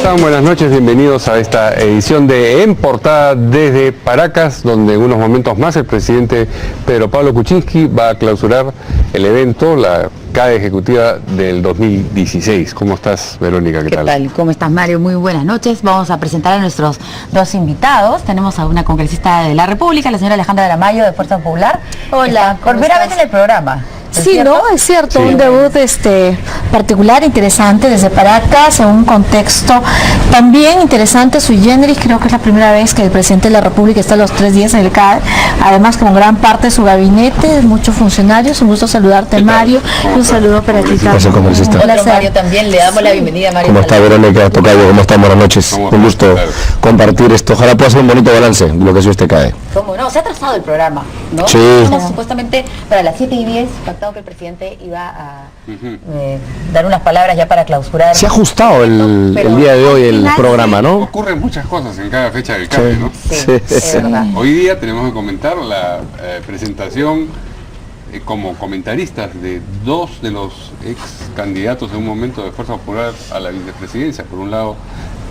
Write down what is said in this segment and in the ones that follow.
están? Buenas noches, bienvenidos a esta edición de En Portada desde Paracas, donde en unos momentos más el presidente Pedro Pablo Kuczynski va a clausurar el evento, la CADE Ejecutiva del 2016. ¿Cómo estás, Verónica? ¿Qué tal? ¿Cómo estás, Mario? Muy buenas noches. Vamos a presentar a nuestros dos invitados. Tenemos a una congresista de la República, la señora Alejandra de Aramayo, de Fuerza Popular. Hola. Por primera vez en el programa. Sí, ¿no? Es cierto, sí. Un debut particular, interesante, desde Paracas, en un contexto también interesante, sui generis. Creo que es la primera vez que el presidente de la República está los 3 días en el CADE, además con gran parte de su gabinete, muchos funcionarios. Un gusto saludarte, Mario. Un saludo para ti también. Hola, Mario, también le damos la bienvenida a Mario. ¿Cómo está, Verónica? Tocayo, ¿cómo están? Buenas noches. Un gusto compartir esto. Ojalá pueda ser un bonito balance de lo que ha sido este CADE. ¿Cómo no? Se ha trazado el programa, ¿no? Sí. Estamos supuestamente para las 7:10, pactado que el presidente iba a dar unas palabras ya para clausurar. Se ha ajustado el día de hoy el programa, ¿no? Ocurren muchas cosas en cada fecha del CADE, ¿no? Sí, es verdad. Hoy día tenemos que comentar la presentación como comentaristas de 2 de los ex candidatos en un momento de Fuerza Popular a la vicepresidencia. Por un lado,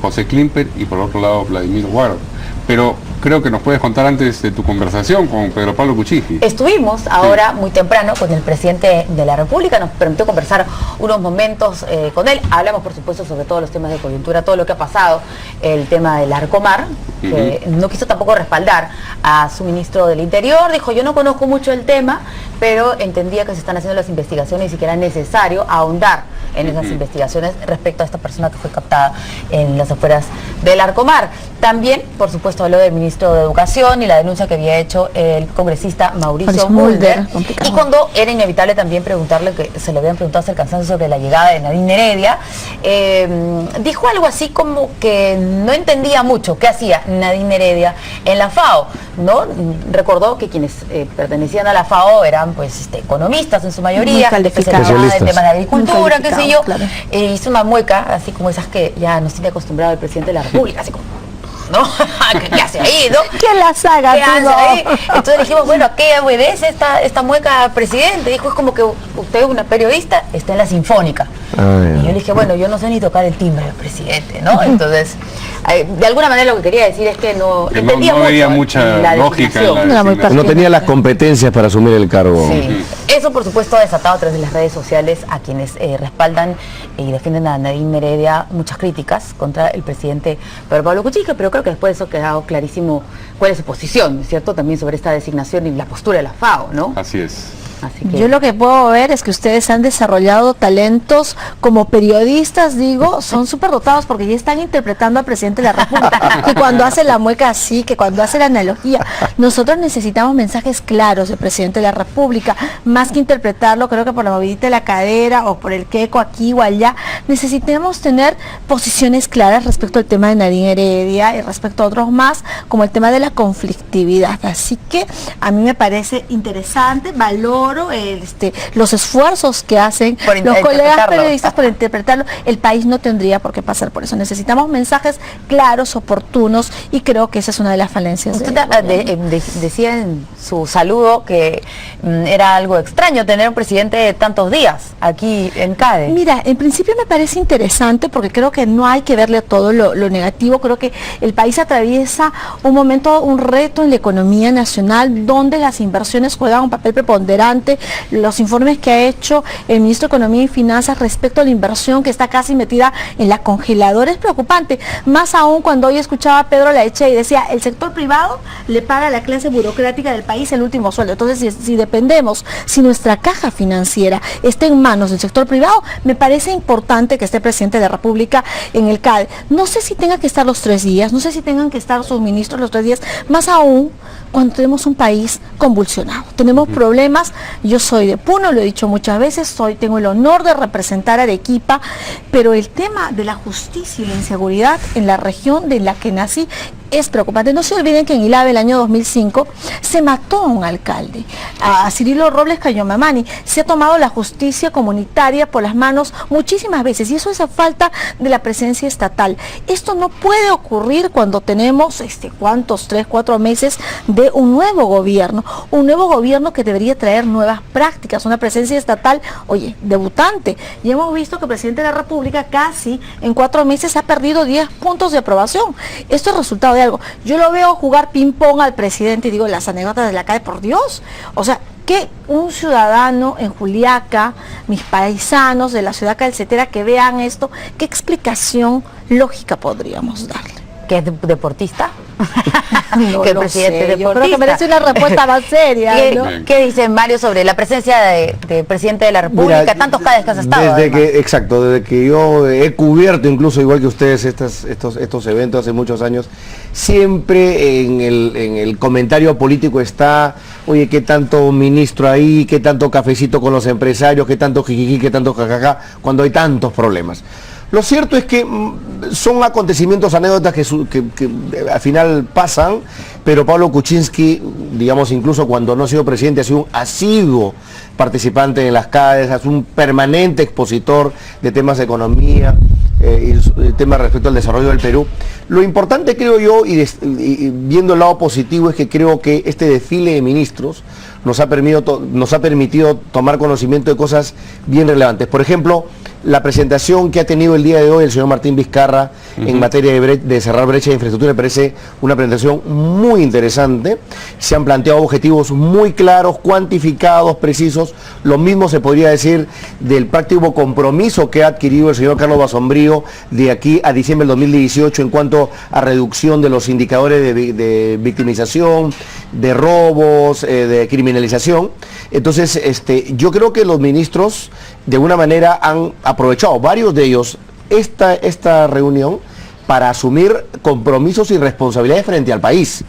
José Klimper, y por otro lado, Vladimir Guaro. Pero creo que nos puedes contar antes de tu conversación con Pedro Pablo Kuczynski. Estuvimos ahora muy temprano con el presidente de la República, nos permitió conversar unos momentos con él. Hablamos, por supuesto, sobre todos los temas de coyuntura, todo lo que ha pasado, el tema del Arcomar, que no quiso tampoco respaldar a su ministro del Interior. Dijo, yo no conozco mucho el tema, pero entendía que se están haciendo las investigaciones y que era necesario ahondar en esas investigaciones respecto a esta persona que fue captada en las afueras del Arcomar. También, por supuesto, habló del ministro de Educación y la denuncia que había hecho el congresista Mauricio Mulder. Y cuando era inevitable también preguntarle, que se le habían preguntado hasta el cansancio sobre la llegada de Nadine Heredia, dijo algo así como que no entendía mucho qué hacía Nadine Heredia en la FAO, ¿no? Recordó que quienes pertenecían a la FAO eran pues economistas en su mayoría, especializados en temas de agricultura, qué sé yo. Claro. Hizo una mueca, así como esas que ya nos tiene acostumbrado el presidente de la República, así como, ¿no? ¿Qué hace ahí, no? ¿Qué las haga? ¿Qué hace ahí? Entonces dijimos, bueno, ¿a qué obedece esta mueca, presidente? Dijo, es como que usted, una periodista, está en la Sinfónica. Y yo le dije, bueno, yo no sé ni tocar el timbre del presidente, ¿no? Entonces, de alguna manera lo que quería decir es que no veía mucha lógica. No tenía las competencias para asumir el cargo. Sí. Eso, por supuesto, ha desatado a través de las redes sociales a quienes respaldan y defienden a Nadine Heredia muchas críticas contra el presidente Pedro Pablo Kuczynski, pero creo que después de eso ha quedado clarísimo cuál es su posición, ¿cierto? También sobre esta designación y la postura de la FAO, ¿no? Así es. Así que... Yo lo que puedo ver es que ustedes han desarrollado talentos como periodistas, digo, son súper dotados porque ya están interpretando al presidente de la República, que cuando hace la mueca así, que cuando hace la analogía. Nosotros necesitamos mensajes claros del presidente de la República, más que interpretarlo, creo que por la movidita de la cadera o por el queco aquí o allá, necesitamos tener posiciones claras respecto al tema de Nadine Heredia y respecto a otros más, como el tema de la conflictividad. Así que a mí me parece interesante, valoro los esfuerzos que hacen los colegas periodistas por interpretarlo. El país no tendría por qué pasar por eso. Necesitamos mensajes claros, oportunos, y creo que esa es una de las falencias. Usted decía en su saludo que era algo extraño tener un presidente de tantos días aquí en CADE. Mira, en principio me parece interesante porque creo que no hay que verle todo lo negativo. Creo que el país atraviesa un momento, un reto en la economía nacional donde las inversiones juegan un papel preponderante. Los informes que ha hecho el ministro de Economía y Finanzas respecto a la inversión que está casi metida en la congeladora es preocupante, más aún cuando hoy escuchaba a Pedro Laechea y decía, el sector privado le paga a la clase burocrática del país el último sueldo. Entonces, si dependemos, si nuestra caja financiera está en manos del sector privado, me parece importante que esté presidente de la República en el CADE. No sé si tenga que estar los 3 días, no sé si tengan que estar sus ministros los 3 días, más aún cuando tenemos un país convulsionado. Tenemos problemas. Yo soy de Puno, lo he dicho muchas veces, tengo el honor de representar a Arequipa, pero el tema de la justicia y la inseguridad en la región de la que nací es preocupante. No se olviden que en Ilave, el año 2005, se mató a un alcalde, a Cirilo Robles Cayomamani. Se ha tomado la justicia comunitaria por las manos muchísimas veces, y eso es a falta de la presencia estatal. Esto no puede ocurrir cuando tenemos, 3, 4 meses de de un nuevo gobierno que debería traer nuevas prácticas, una presencia estatal, oye, debutante. Y hemos visto que el presidente de la República casi en 4 meses ha perdido 10 puntos de aprobación. Esto es resultado de algo. Yo lo veo jugar ping-pong al presidente y digo, las anécdotas de la calle, por Dios. O sea, que un ciudadano en Juliaca, mis paisanos de la ciudad calcetera que vean esto, ¿qué explicación lógica podríamos darle? ¿Que es deportista? No que el lo presidente sé, deportista. yo creo que merece una respuesta más seria, ¿no? ¿Qué dice Mario sobre la presencia de presidente de la República? Mira, tantos cada vez que has estado. Desde que yo he cubierto, incluso igual que ustedes, estos eventos hace muchos años, siempre en el comentario político está, oye, qué tanto ministro ahí, qué tanto cafecito con los empresarios, qué tanto jijiji, qué tanto jajaja, cuando hay tantos problemas. Lo cierto es que son acontecimientos, anécdotas que al final pasan, pero Pablo Kuczynski, digamos, incluso cuando no ha sido presidente, ha sido un asiduo participante en las calles, es un permanente expositor de temas de economía y temas respecto al desarrollo del Perú. Lo importante, creo yo, y viendo el lado positivo, es que creo que este desfile de ministros nos ha permitido tomar conocimiento de cosas bien relevantes. Por ejemplo, la presentación que ha tenido el día de hoy el señor Martín Vizcarra en materia de cerrar brecha de infraestructura me parece una presentación muy interesante. Se han planteado objetivos muy claros, cuantificados, precisos. Lo mismo se podría decir del práctico compromiso que ha adquirido el señor Carlos Basombrío de aquí a diciembre del 2018 en cuanto a reducción de los indicadores de victimización, de robos, de criminalización. Entonces, yo creo que los ministros de alguna manera han aprovechado, varios de ellos, esta reunión para asumir compromisos y responsabilidades frente al país,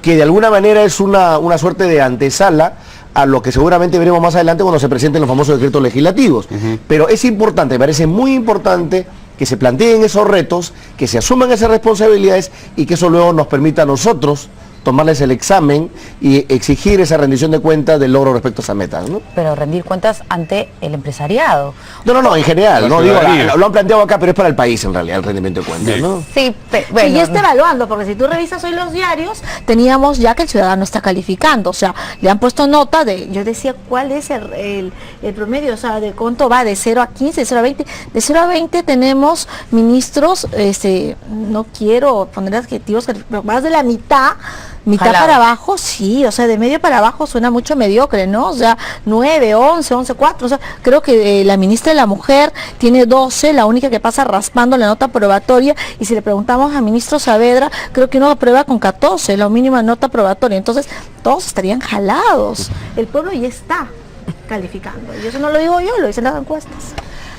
que de alguna manera es una suerte de antesala a lo que seguramente veremos más adelante cuando se presenten los famosos decretos legislativos. Pero es importante, me parece muy importante que se planteen esos retos, que se asuman esas responsabilidades y que eso luego nos permita a nosotros tomarles el examen y exigir esa rendición de cuentas del logro respecto a esas metas, ¿no? Pero rendir cuentas ante el empresariado. No, en general, no digo, lo han planteado acá, pero es para el país en realidad el rendimiento de cuentas, sí. ¿no? Sí, bueno. Y ya está evaluando, porque si tú revisas hoy los diarios, teníamos ya que el ciudadano está calificando, o sea, le han puesto nota de, yo decía, ¿cuál es el promedio? O sea, de cuánto va, de 0 a 15, de 0 a 20. De 0 a 20 tenemos ministros, no quiero poner adjetivos, pero más de la mitad para abajo, sí, o sea, de medio para abajo suena mucho mediocre, ¿no? O sea, 9, 11, 4, o sea, creo que la ministra de la Mujer tiene 12, la única que pasa raspando la nota probatoria, y si le preguntamos al ministro Saavedra, creo que uno aprueba con 14, la mínima nota probatoria, entonces todos estarían jalados, el pueblo ya está calificando, y eso no lo digo yo, lo dicen las encuestas.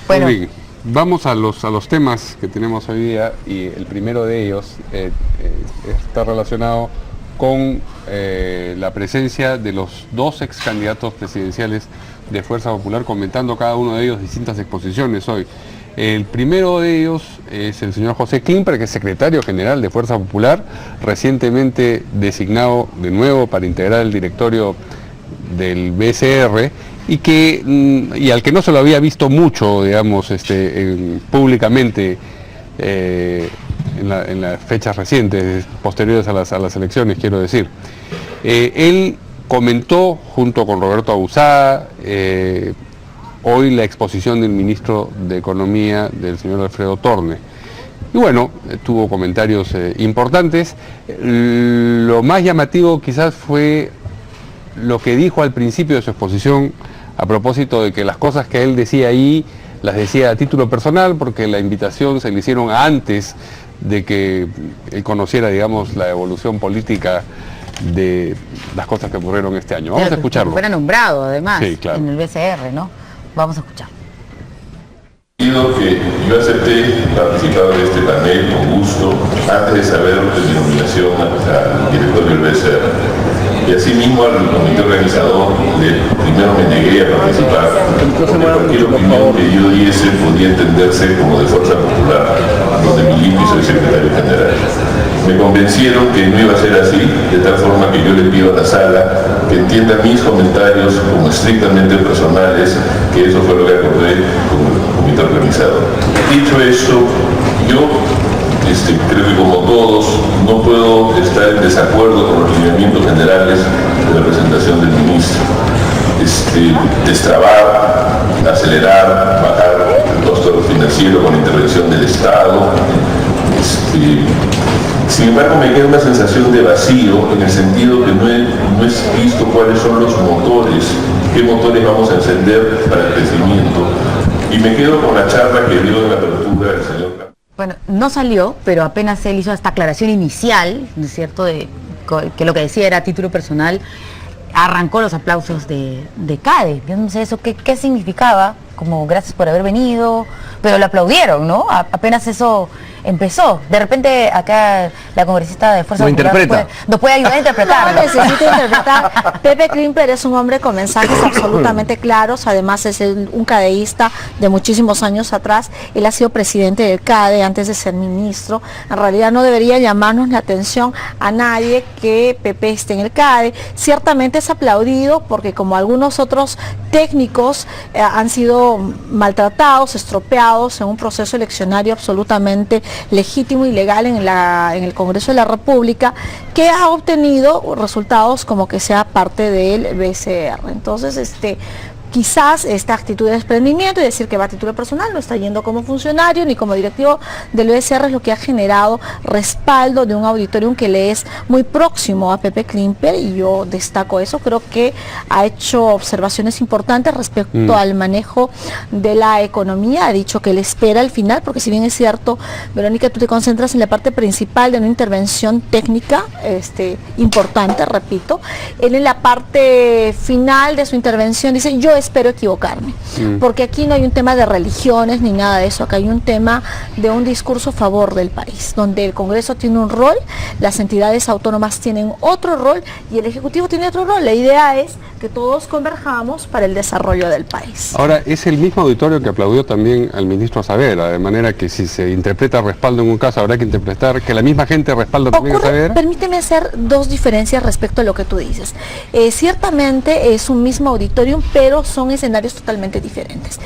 Bueno, muy bien. Vamos a los temas que tenemos hoy día, y el primero de ellos está relacionado con la presencia de los 2 ex candidatos presidenciales de Fuerza Popular, comentando cada uno de ellos distintas exposiciones hoy. El primero de ellos es el señor José Klimper, que es secretario general de Fuerza Popular, recientemente designado de nuevo para integrar el directorio del BCR, y al que no se lo había visto mucho, digamos, públicamente en las fechas recientes, posteriores a las elecciones, quiero decir. Él comentó, junto con Roberto Abusada, hoy la exposición del ministro de Economía, del señor Alfredo Torne. Y bueno, tuvo comentarios importantes. Lo más llamativo quizás fue lo que dijo al principio de su exposición a propósito de que las cosas que él decía ahí las decía a título personal, porque la invitación se le hicieron antes de que él conociera, digamos, la evolución política de las cosas que ocurrieron este año. Vamos a escucharlo. Fuera nombrado, además, sí, claro, en el BCR, ¿no? Vamos a escuchar. Que yo acepté participar de este panel con gusto antes de saber de mi nominación al director del BCR. Y asimismo al comité organizador primero me negué a participar porque cualquier opinión que yo diese podía entenderse como de Fuerza Popular, donde milito y soy secretario general. Me convencieron que no iba a ser así, de tal forma que yo le pido a la sala que entienda mis comentarios como estrictamente personales, que eso fue lo que acordé con el comité organizador. Dicho eso, yo creo que como todos no puedo estar en desacuerdo con los lineamientos generales de la presentación del ministro. Destrabar, acelerar, bajar el costo financiero con intervención del Estado. Sin embargo, me queda una sensación de vacío en el sentido que no he visto cuáles son los motores, qué motores vamos a encender para el crecimiento. Y me quedo con la charla que dio en la apertura del señor. Bueno, no salió, pero apenas él hizo esta aclaración inicial, ¿no es cierto?, de que lo que decía era a título personal, arrancó los aplausos de CADE. Yo no sé eso qué significaba, como gracias por haber venido, pero lo aplaudieron, ¿no? Apenas eso empezó. De repente acá la congresista de Fuerza Popular nos puede ayudar a interpretar. No necesita interpretar. Pepe Klimper es un hombre con mensajes absolutamente claros, además es un cadeísta de muchísimos años atrás. Él ha sido presidente del CADE antes de ser ministro. En realidad no debería llamarnos la atención a nadie que Pepe esté en el CADE. Ciertamente es aplaudido porque, como algunos otros técnicos, han sido maltratados, estropeados en un proceso eleccionario absolutamente legítimo y legal en el Congreso de la República, que ha obtenido resultados como que sea parte del BCR. Entonces, quizás esta actitud de desprendimiento y decir que va a título personal, no está yendo como funcionario ni como directivo del BCR, es lo que ha generado respaldo de un auditorium que le es muy próximo a Pepe Klimper, y yo destaco eso. Creo que ha hecho observaciones importantes respecto al manejo de la economía. Ha dicho que le espera al final, porque si bien es cierto, Verónica, tú te concentras en la parte principal de una intervención técnica importante, repito, él en la parte final de su intervención dice: yo espero equivocarme, porque aquí no hay un tema de religiones ni nada de eso, acá hay un tema de un discurso a favor del país, donde el Congreso tiene un rol, las entidades autónomas tienen otro rol y el Ejecutivo tiene otro rol. La idea es que todos converjamos para el desarrollo del país. Ahora, es el mismo auditorio que aplaudió también al ministro Saavedra, de manera que si se interpreta respaldo en un caso, habrá que interpretar que la misma gente respalda también a Saavedra. Permíteme hacer dos diferencias respecto a lo que tú dices. Ciertamente es un mismo auditorium, pero son escenarios totalmente diferentes.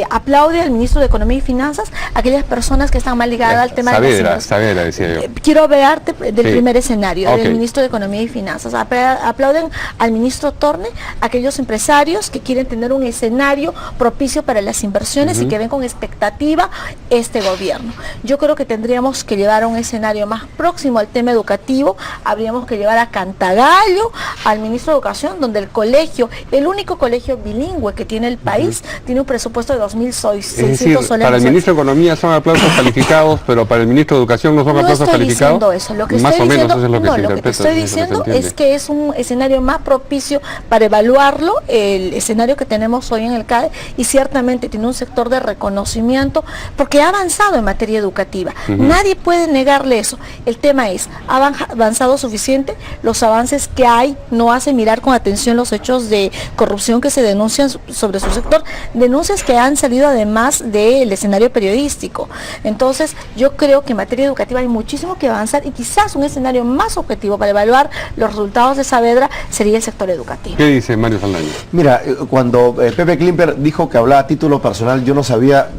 Aplaude al ministro de Economía y Finanzas aquellas personas que están más ligadas al tema de la Saavedra, decía yo. Quiero hablarte del primer escenario, del ministro de Economía y Finanzas. Aplauden al ministro Torne aquellos empresarios que quieren tener un escenario propicio para las inversiones y que ven con expectativa este gobierno. Yo creo que tendríamos que llevar a un escenario más próximo al tema educativo. Habríamos que llevar a Cantagallo al ministro de Educación, donde el colegio, el único colegio bilingüe que tiene el país, tiene un presupuesto de 2.600 soles. Para el ministro de Economía son aplausos calificados, pero para el ministro de Educación no son aplausos calificados. No estoy diciendo eso. Lo que más estoy o menos diciendo, eso es lo que no, se lo que te interpreta, estoy diciendo es que es un escenario más propicio para evaluarlo, el escenario que tenemos hoy en el CADE, y ciertamente tiene un sector de reconocimiento porque ha avanzado en materia educativa. Nadie puede negarle eso. El tema es: ¿ha avanzado suficiente? Los avances que hay no hacen mirar con atención los hechos de corrupción que se denuncian sobre su sector, denuncias que han salido además del escenario periodístico. Entonces, yo creo que en materia educativa hay muchísimo que avanzar, y quizás un escenario más objetivo para evaluar los resultados de Saavedra sería el sector educativo. ¿Qué dice Mario Saldaña? Mira, cuando Pepe Klimper dijo que hablaba a título personal, yo no sabía,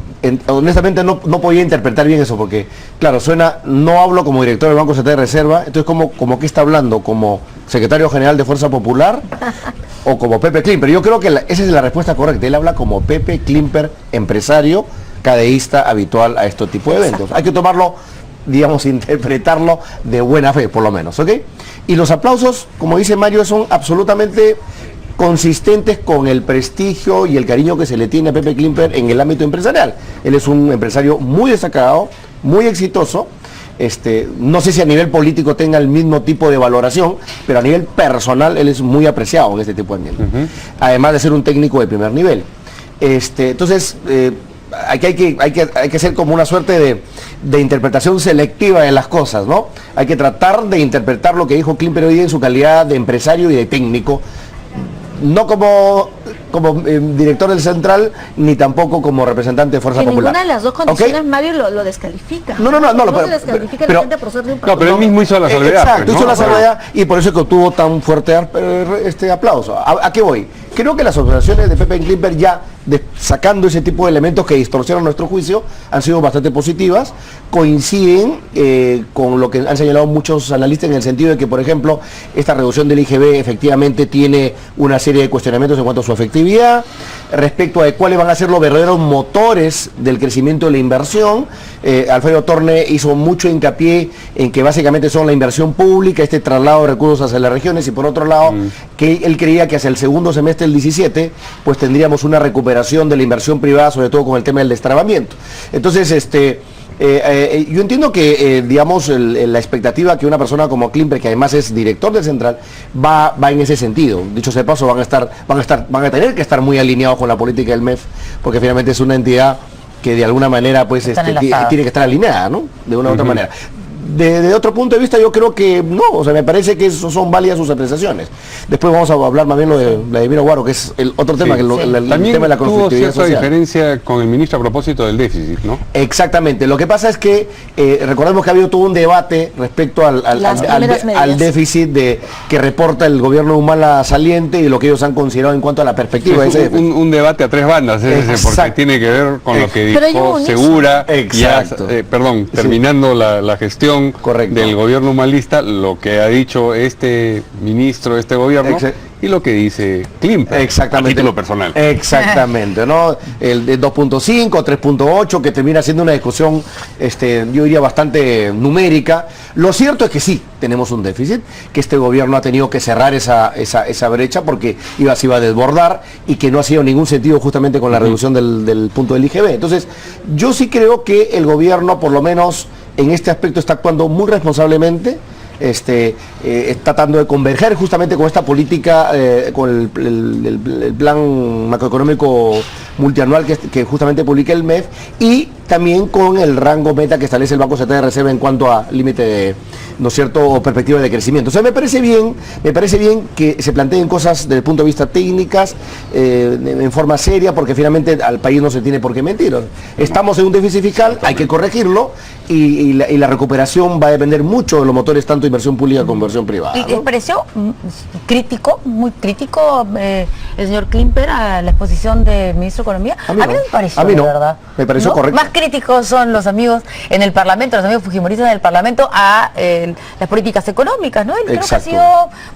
honestamente no podía interpretar bien eso, porque claro, suena: no hablo como director del Banco Central de Reserva. Entonces, ¿como qué está hablando? ¿Como secretario general de Fuerza Popular? ¿O como Pepe Klimper? Yo creo que esa es la respuesta correcta. Él habla como Pepe Klimper, empresario, cadeísta habitual a este tipo de eventos. Hay que tomarlo, digamos, interpretarlo de buena fe, por lo menos, ¿ok? Y los aplausos, como dice Mario, son absolutamente consistentes con el prestigio y el cariño que se le tiene a Pepe Klimper en el ámbito empresarial. Él es un empresario muy destacado, muy exitoso. No sé si a nivel político tenga el mismo tipo de valoración, pero a nivel personal él es muy apreciado en este tipo de ambiente. Además de ser un técnico de primer nivel. Entonces, hay que hacer como una suerte de interpretación selectiva de las cosas, ¿no? Hay que tratar de interpretar lo que dijo Klimper hoy en su calidad de empresario y de técnico, no como como director del Central, ni tampoco como representante de Fuerza Popular. Ninguna de las dos condiciones, ¿Okay? Mario, lo descalifica. No, se descalifica a la gente por ser de un partido. No, pero él mismo hizo la salvedad. Exacto, pues, ¿no? hizo la salvedad y por eso que obtuvo tan fuerte aplauso. ¿A qué voy? Creo que las observaciones de Pepe Klimper ya sacando ese tipo de elementos que distorsionan nuestro juicio han sido bastante positivas, coinciden con lo que han señalado muchos analistas en el sentido de que, por ejemplo, esta reducción del IGB efectivamente tiene una serie de cuestionamientos en cuanto a su efectividad, respecto a cuáles van a ser los verdaderos motores del crecimiento de la inversión. Alfredo Torne hizo mucho hincapié en que básicamente son la inversión pública, este traslado de recursos hacia las regiones, y por otro lado, que él creía que hacia el segundo semestre del 17, pues tendríamos una recuperación de la inversión privada, sobre todo con el tema del destrabamiento. Entonces, yo entiendo que, digamos, la expectativa que una persona como Klimper, que además es director del Central, va en ese sentido. Dicho sea de paso, van a tener que estar muy alineados con la política del MEF, porque finalmente es una entidad que de alguna manera pues tiene que estar alineada, ¿no? De una u otra manera. De otro punto de vista, yo creo que no, o sea, me parece que son válidas sus apreciaciones. Después vamos a hablar más bien lo de Vladimiro Guaro, que es el otro tema, que el también tema de la tuvo conflictividad cierta social. diferencia con el ministro a propósito del déficit, ¿no? Exactamente. Lo que pasa es que recordemos que ha habido todo un debate respecto al déficit que reporta el gobierno de Humala saliente y lo que ellos han considerado en cuanto a la perspectiva de ese déficit. Un debate a tres bandas, porque tiene que ver con lo que dijo Segura, terminando la gestión del gobierno humalista, lo que ha dicho este ministro, este gobierno, y lo que dice Klimper, exactamente, a título personal. Exactamente, ¿no? El de 2.5, 3.8, que termina siendo una discusión, yo diría, bastante numérica. Lo cierto es que sí, tenemos un déficit, que este gobierno ha tenido que cerrar esa brecha porque se iba a desbordar, y que no ha sido ningún sentido justamente con la reducción del punto del IGB. Entonces, yo sí creo que el gobierno, por lo menos en este aspecto, está actuando muy responsablemente. Está tratando de converger justamente con esta política, con el plan macroeconómico multianual que justamente publica el MEF, y también con el rango meta que establece el Banco Central de Reserva en cuanto a límite de, ¿no es cierto?, o perspectiva de crecimiento. O sea, me parece bien que se planteen cosas desde el punto de vista técnicas, en forma seria, porque finalmente al país no se tiene por qué mentir. Estamos en un déficit fiscal, hay que corregirlo, y la recuperación va a depender mucho de los motores, tanto inversión pública como inversión privada, ¿no? ¿Les pareció crítico, muy crítico, el señor Klimper a la exposición del ministro de Economía? A mí me pareció, no, de verdad. Me pareció correcto. Más críticos son los amigos en el Parlamento, los amigos fujimoristas en el Parlamento, a las políticas económicas, ¿no? Él creo que ha sido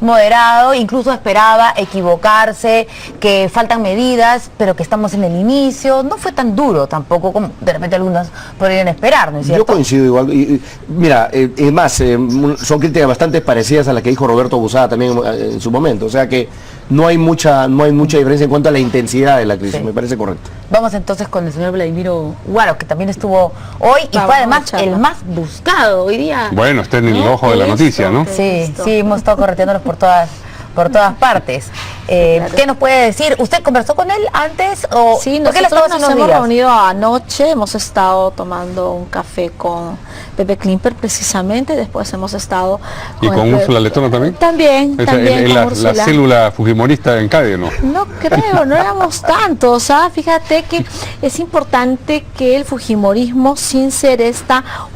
moderado, incluso esperaba equivocarse, que faltan medidas, pero que estamos en el inicio. No fue tan duro tampoco como de repente algunos podrían esperar, ¿no es cierto? Yo coincido igual. Mira, es más, son críticas bastante parecidas a las que dijo Roberto Busada también en su momento. O sea que no hay mucha diferencia en cuanto a la intensidad de la crisis. Me parece correcto. Vamos entonces con el señor Vladimiro Guaro, que también estuvo hoy y fue además el más buscado hoy día. Bueno, está en el ojo de la noticia, ¿no? Sí, hemos estado correteándolos por todas partes. ¿Qué nos puede decir? ¿Usted conversó con él antes? Sí, nosotros nos hemos reunido anoche, hemos estado tomando un café con Pepe Klimper precisamente, después hemos estado con Úrsula Letona también. También la célula fujimorista en CADE, ¿no? No creo, no éramos tantos. Fíjate que es importante que el fujimorismo, sin ser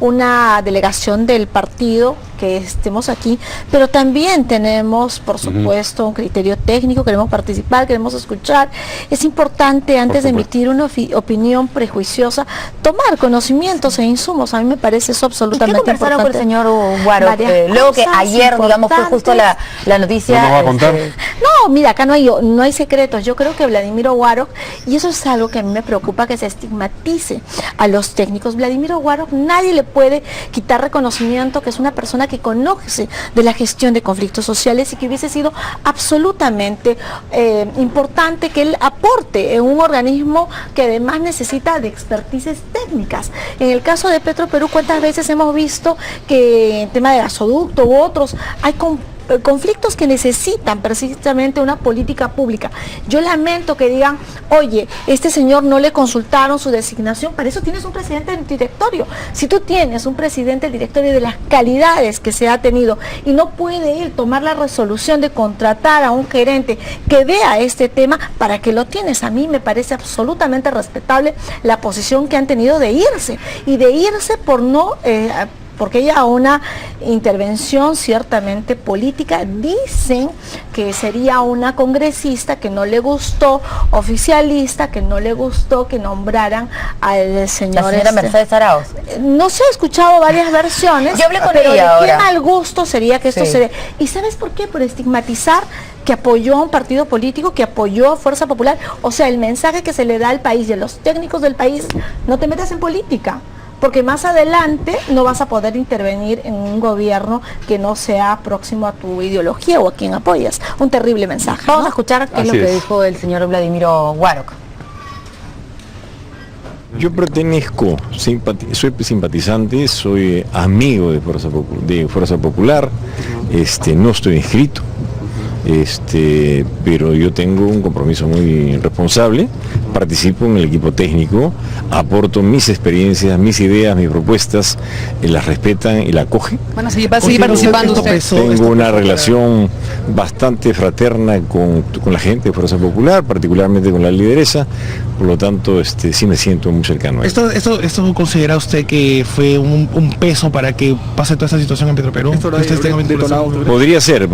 una delegación del partido, que estemos aquí, pero también tenemos, por supuesto, un criterio técnico, queremos participar, queremos escuchar. Es importante, antes de emitir una opinión prejuiciosa, tomar conocimientos e insumos. A mí me parece eso absolutamente importante. ¿Qué conversaron con el señor Guaro? Luego que ayer, digamos, fue justo la noticia. ¿No nos va a contar? No, mira, acá no hay secretos. Yo creo que Vladimiro Guaro, y eso es algo que a mí me preocupa, que se estigmatice a los técnicos. Vladimiro Guaro, nadie le puede quitar reconocimiento, que es una persona que conoce de la gestión de conflictos sociales, y que hubiese sido absolutamente importante que él aporte en un organismo que además necesita de expertices técnicas. En el caso de Petroperú, ¿cuántas veces hemos visto que en tema de gasoducto u otros hay conflictos que necesitan precisamente una política pública. Yo lamento que digan, oye, este señor no le consultaron su designación, para eso tienes un presidente del directorio. Si tú tienes un presidente del directorio de las calidades que se ha tenido y no puede él tomar la resolución de contratar a un gerente que vea este tema, ¿para qué lo tienes? A mí me parece absolutamente respetable la posición que han tenido de irse, y de irse por no... porque ella una intervención ciertamente política. Dicen que sería una congresista que no le gustó, oficialista, que no le gustó que nombraran al señor... La señora Mercedes Arauz. No se ha escuchado varias versiones. Yo hablé con pero ella de qué ahora. mal gusto sería que esto Sí. se dé. ¿Y sabes por qué? Por estigmatizar que apoyó a un partido político, que apoyó a Fuerza Popular. O sea, el mensaje que se le da al país y a los técnicos del país: no te metas en política, porque más adelante no vas a poder intervenir en un gobierno que no sea próximo a tu ideología o a quien apoyas. Un terrible mensaje, ¿no? Vamos a escuchar qué es lo Así que es. dijo el señor Vladimiro Guaroc. Yo pertenezco, soy simpatizante, soy amigo de Fuerza Popular, no estoy inscrito, pero yo tengo un compromiso muy responsable, participo en el equipo técnico, aporto mis experiencias, mis ideas, mis propuestas, las respetan y la acogen. Van a seguir participando usted. Tengo una relación bastante fraterna con la gente de Fuerza Popular, particularmente con la lideresa, por lo tanto sí me siento muy cercano a ¿Esto considera usted que fue un peso para que pase toda esta situación en Petroperú? Podría ser,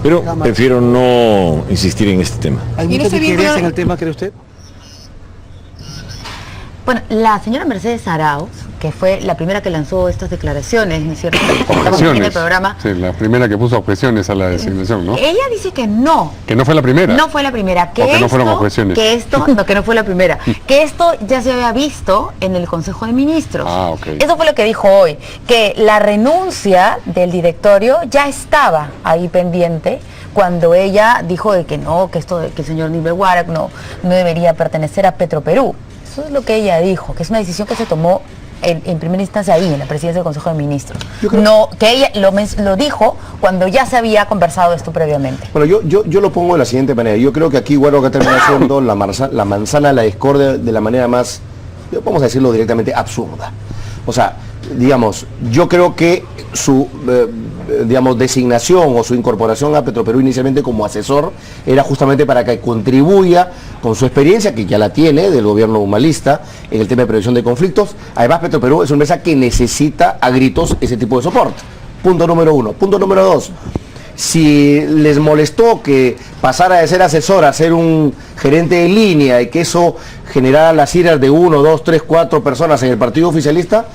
pero prefiero no insistir en este tema. ¿Hay mucha diferencia en el tema, cree usted? Bueno, la señora Mercedes Arauz, que fue la primera que lanzó estas declaraciones, ¿no es cierto? Estamos aquí en el programa. Sí, la primera que puso objeciones a la designación, ¿no? Ella dice que no. Que no fue la primera. No fue la primera. Que O que no esto, fueron objeciones. que no fue la primera. Que esto ya se había visto en el Consejo de Ministros. Ah, ok. Eso fue lo que dijo hoy. Que la renuncia del directorio ya estaba ahí pendiente cuando ella dijo de que no, que el señor Aníbal Guaroc no debería pertenecer a Petroperú. Eso es lo que ella dijo, que es una decisión que se tomó en primera instancia ahí, en la presidencia del Consejo de Ministros. No, que ella lo dijo cuando ya se había conversado esto previamente. Bueno, yo lo pongo de la siguiente manera. Yo creo que aquí Guaroc ha terminado siendo la manzana de la discordia de la manera más, vamos a decirlo directamente, absurda. O sea, digamos, yo creo que su designación o su incorporación a Petroperú inicialmente como asesor era justamente para que contribuya con su experiencia, que ya la tiene, del gobierno humanista, en el tema de prevención de conflictos. Además, Petroperú es una empresa que necesita a gritos ese tipo de soporte. Punto número uno. Punto número dos. Si les molestó que pasara de ser asesor a ser un gerente de línea y que eso generara las iras de 1, 2, 3, 4 personas en el partido oficialista,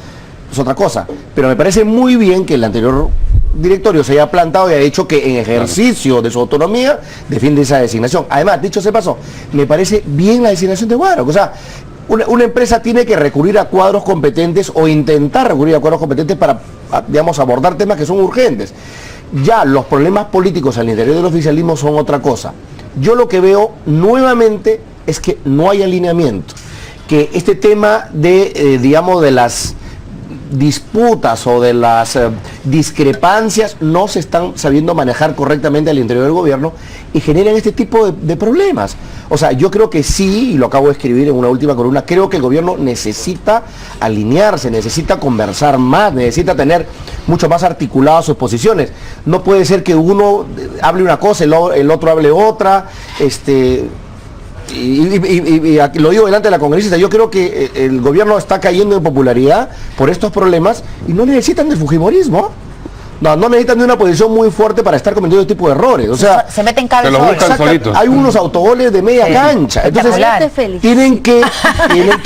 es otra cosa. Pero me parece muy bien que el anterior directorio se haya plantado y ha dicho que en ejercicio de su autonomía defiende esa designación. Además, dicho se pasó, me parece bien la designación de Guaroc. O sea, una empresa tiene que recurrir a cuadros competentes o intentar recurrir a cuadros competentes para, digamos, abordar temas que son urgentes. Ya los problemas políticos al interior del oficialismo son otra cosa. Yo lo que veo nuevamente es que no hay alineamiento, que este tema de, digamos, de las disputas o de las discrepancias no se están sabiendo manejar correctamente al interior del gobierno y generan este tipo de problemas. O sea, yo creo que sí, y lo acabo de escribir en una última columna, creo que el gobierno necesita alinearse, necesita conversar más, necesita tener mucho más articuladas sus posiciones. No puede ser que uno hable una cosa, el otro hable otra, y aquí lo digo delante de la congresista. Yo creo que el gobierno está cayendo en popularidad por estos problemas y no necesitan de fujimorismo. No necesitan de una posición muy fuerte para estar cometiendo este tipo de errores. O sea, se meten cabezas. Se los buscan solitos. hay unos autogoles de media cancha. Entonces tienen que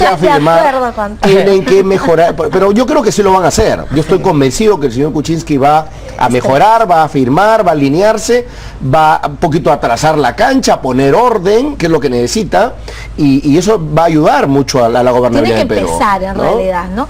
afirmar, tienen que mejorar. Pero yo creo que sí lo van a hacer. Yo estoy convencido que el señor Kuczynski va a mejorar, va a afirmar, va a alinearse, va un poquito a trazar la cancha, a poner orden, que es lo que necesita, y eso va a ayudar mucho a la gobernabilidad del Perú. Tiene que empezar en realidad, ¿no?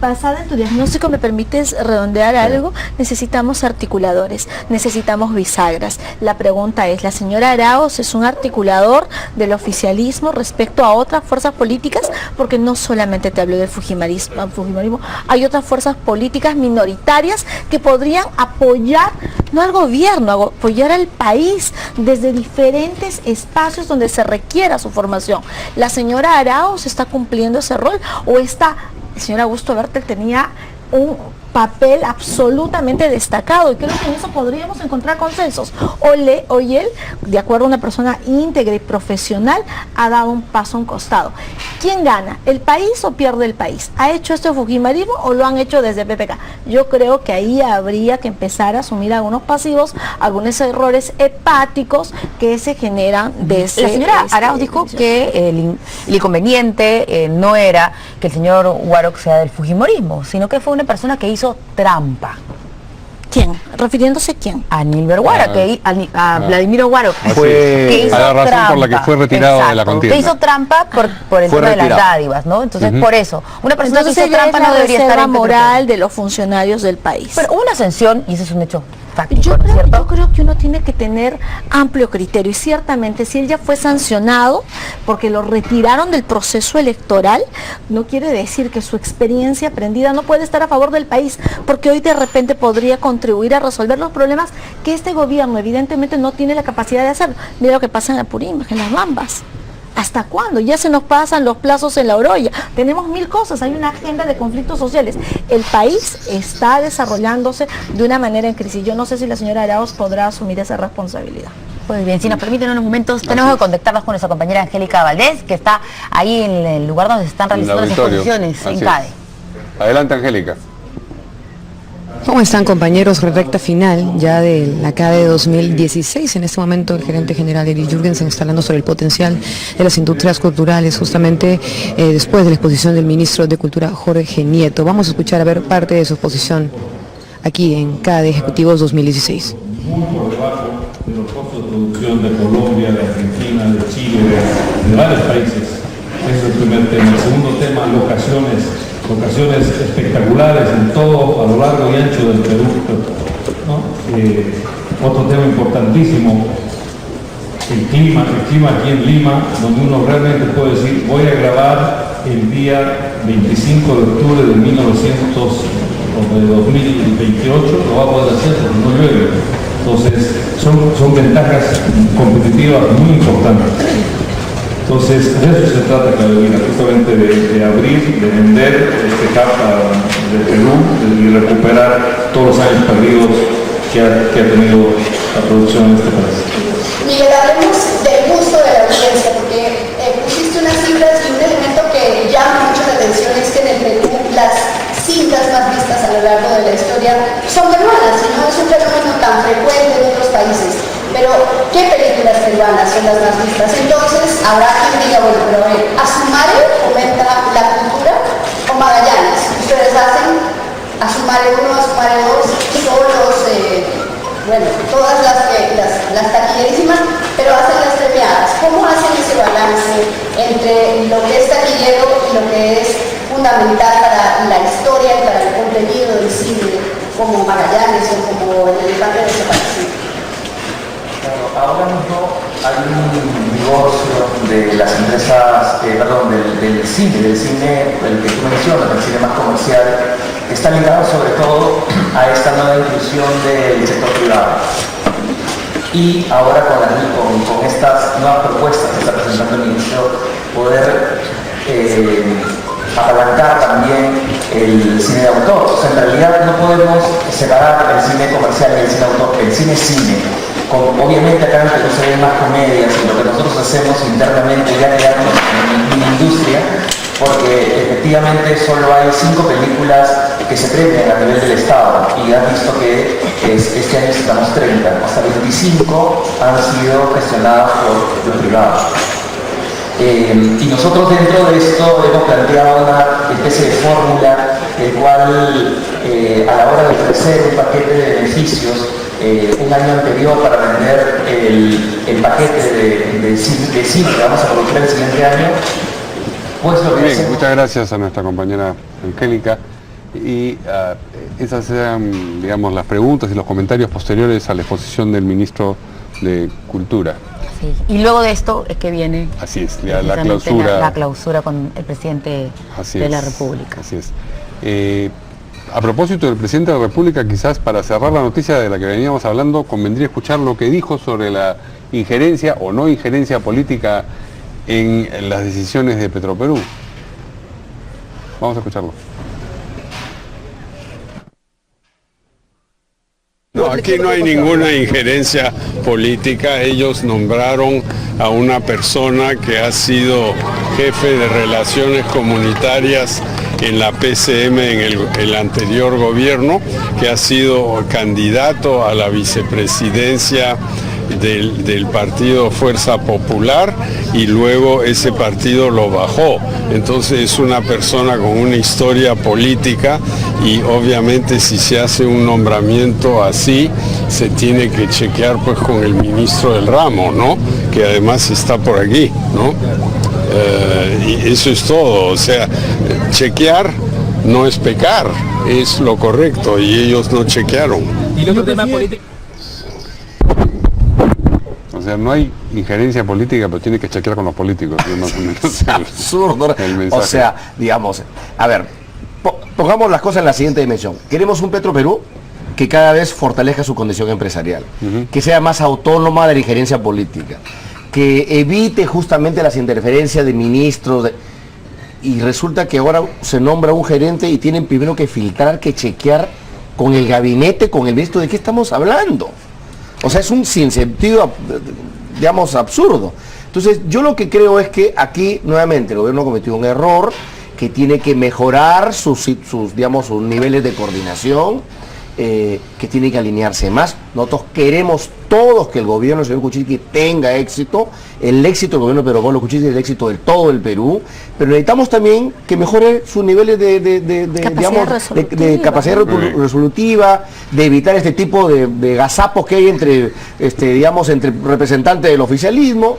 Basada en tu diagnóstico, ¿me permites redondear algo? Necesitamos articuladores, necesitamos bisagras. La pregunta es, ¿la señora Arauz es un articulador del oficialismo respecto a otras fuerzas políticas? Porque no solamente te hablo del fujimorismo, hay otras fuerzas políticas minoritarias que podrían podrían apoyar, no al gobierno, apoyar al país desde diferentes espacios donde se requiera su formación. ¿La señora Arauz está cumpliendo ese rol o esta señora Augusto Bertel tenía un papel absolutamente destacado? Y creo que en eso podríamos encontrar consensos. Hoy él, de acuerdo a una persona íntegra y profesional, ha dado un paso a un costado. ¿Quién gana? ¿El país o pierde el país? ¿Ha hecho esto fujimorismo o lo han hecho desde PPK? Yo creo que ahí habría que empezar a asumir algunos pasivos, algunos errores hepáticos que se generan desde... La señora Arauz dijo que el inconveniente no era que el señor Warok sea del fujimorismo, sino que fue una persona que hizo trampa. ¿Quién? ¿Refiriéndose a quién? A Nilber Warok, a Vladimiro Warok. Que hizo a la razón trampa, por la que fue retirado de la contienda. Que hizo trampa por el tema de las dádivas, ¿no? Entonces, por eso, una persona que hizo trampa no debería estar en moral de los funcionarios del país. Pero hubo una ascensión, y ese es un hecho fáctico, yo creo que uno tiene que tener amplio criterio, y ciertamente si él ya fue sancionado porque lo retiraron del proceso electoral, no quiere decir que su experiencia aprendida no puede estar a favor del país, porque hoy de repente podría contribuir a resolver los problemas que este gobierno evidentemente no tiene la capacidad de hacer. Mira lo que pasa en Apurímac, en Las Bambas. ¿Hasta cuándo? Ya se nos pasan los plazos en la Oroya. Tenemos 1000 cosas, hay una agenda de conflictos sociales. El país está desarrollándose de una manera en crisis. Yo no sé si la señora Arauz podrá asumir esa responsabilidad. Pues bien, si nos permiten unos momentos, tenemos que contactarnos con nuestra compañera Angélica Valdés, que está ahí en el lugar donde se están realizando las exposiciones en CADE. Adelante, Angélica. ¿Cómo están, compañeros? Recta final ya de la CADE 2016. En este momento el gerente general Eric Jürgensen está hablando sobre el potencial de las industrias culturales, justamente después de la exposición del ministro de Cultura Jorge Nieto. Vamos a escuchar a ver parte de su exposición aquí en CADE Ejecutivos 2016. Muy por debajo de los costos de producción de Colombia, de Argentina, de Chile, de varios países. Ese es el primer tema. El segundo tema, locaciones espectaculares en todo, a lo largo y ancho del Perú, ¿no? Otro tema importantísimo, el clima aquí en Lima, donde uno realmente puede decir, voy a grabar el día 25 de octubre de 2028, lo va a poder hacer porque no llueve. Entonces, son ventajas competitivas muy importantes. Entonces, de eso se trata Carolina, justamente de abrir, de vender este carta de Perú y recuperar todos los años perdidos que ha tenido la producción en este país. Miguel, hablemos del gusto de la audiencia, porque pusiste unas cifras y un elemento que llama mucho la atención es que en el Perú las cintas más vistas a lo largo de la historia son peruanas, y no es un fenómeno tan frecuente en otros países. Pero, ¿qué películas peruanas son las más vistas? Entonces, habrá quien diga, bueno, pero ¿Asumare fomenta la cultura o Magallanes? Ustedes hacen Asumare 1, Asumare 2, solos, todas las taquillerísimas, pero hacen las premiadas. ¿Cómo hacen ese balance entre lo que es taquillero y lo que es fundamental para la historia y para el contenido del cine, como Magallanes o como el Elefante de Zapatacín? Ahora mismo hay un divorcio de las empresas, del cine, el que tú mencionas, el cine más comercial, que está ligado sobre todo a esta nueva inclusión del sector privado. Y ahora con estas nuevas propuestas que está presentando el ministro, poder apalancar también el cine de autor. O sea, en realidad no podemos separar el cine comercial y el cine autor, el cine es cine. Obviamente acá en Perú se ven más comedias y lo que nosotros hacemos internamente ya creamos en la industria, porque efectivamente solo hay 5 películas que se premian a nivel del Estado y han visto que este año estamos 30, hasta 25 han sido gestionadas por los privados. Y nosotros dentro de esto hemos planteado una especie de fórmula, el cual a la hora de ofrecer un paquete de beneficios un año anterior para vender el paquete de cine que vamos a producir el siguiente año, pues lo que bien, hacemos... Muchas gracias a nuestra compañera Angélica. Y esas sean, digamos, las preguntas y los comentarios posteriores a la exposición del ministro de Cultura. Sí. Y luego de esto es que viene así es, la clausura. La clausura con el presidente de la República. Así es. a propósito del presidente de la República, quizás para cerrar la noticia de la que veníamos hablando, convendría escuchar lo que dijo sobre la injerencia o no injerencia política en las decisiones de Petroperú. Vamos a escucharlo. No, aquí no hay ninguna injerencia política. Ellos nombraron a una persona que ha sido jefe de relaciones comunitarias en la PCM en el anterior gobierno, que ha sido candidato a la vicepresidencia del partido Fuerza Popular y luego ese partido lo bajó. Entonces es una persona con una historia política y obviamente si se hace un nombramiento así se tiene que chequear pues con el ministro del ramo, ¿no? Que además está por aquí, ¿no? Y eso es todo, o sea, chequear no es pecar, es lo correcto y ellos no chequearon. ¿Y el otro tema político? O sea, no hay injerencia política, pero tiene que chequear con los políticos. Es absurdo. O sea, digamos, a ver, pongamos las cosas en la siguiente dimensión. Queremos un Petroperú que cada vez fortalezca su condición empresarial, que sea más autónoma de la injerencia política, que evite justamente las interferencias de ministros, y resulta que ahora se nombra un gerente y tienen primero que filtrar, que chequear con el gabinete, con el ministro. ¿De qué estamos hablando? O sea, es un sinsentido, digamos, absurdo. Entonces, yo lo que creo es que aquí, nuevamente, el gobierno cometió un error, que tiene que mejorar sus niveles de coordinación, que tiene que alinearse más. Nosotros queremos todos que el gobierno del señor Kuczynski tenga éxito. El éxito del gobierno de Pedro Pablo Kuczynski es el éxito de todo el Perú, pero necesitamos también que mejore sus niveles de capacidad resolutiva, de evitar este tipo de gazapos que hay entre representantes del oficialismo.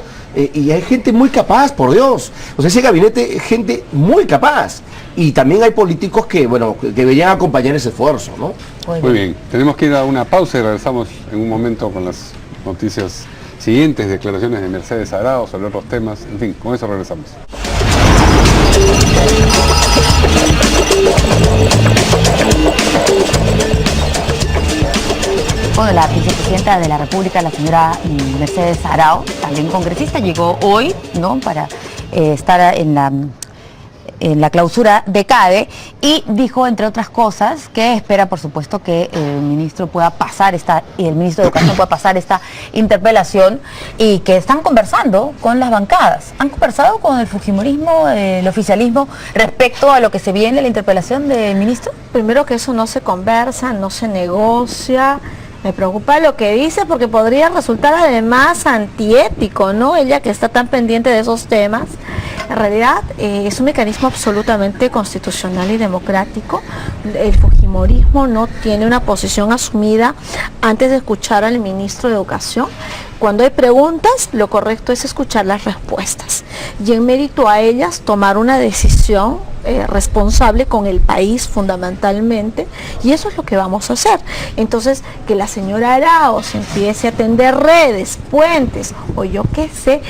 Y hay gente muy capaz, por Dios. O sea, ese gabinete es gente muy capaz. Y también hay políticos que, bueno, que deberían acompañar ese esfuerzo, ¿no? Muy bien. Tenemos que ir a una pausa y regresamos en un momento con las noticias siguientes, declaraciones de Mercedes Arao sobre otros temas. En fin, con eso regresamos. Bueno, la vicepresidenta de la República, la señora Mercedes Arao, también congresista, llegó hoy, ¿no?, para estar en la clausura de CADE y dijo, entre otras cosas, que espera, por supuesto, que el ministro pueda pasar el ministro de Educación pueda pasar esta interpelación, y que están conversando con las bancadas. ¿Han conversado con el fujimorismo, el oficialismo, respecto a lo que se viene en la interpelación del ministro? Primero, que eso no se conversa, no se negocia. Me preocupa lo que dice, porque podría resultar además antiético, ¿no? Ella, que está tan pendiente de esos temas. En realidad es un mecanismo absolutamente constitucional y democrático. El fujimorismo no tiene una posición asumida antes de escuchar al ministro de Educación. Cuando hay preguntas, lo correcto es escuchar las respuestas y, en mérito a ellas, tomar una decisión responsable con el país fundamentalmente, y eso es lo que vamos a hacer. Entonces, que la señora Arao se empiece a tender redes, puentes, o yo qué sé,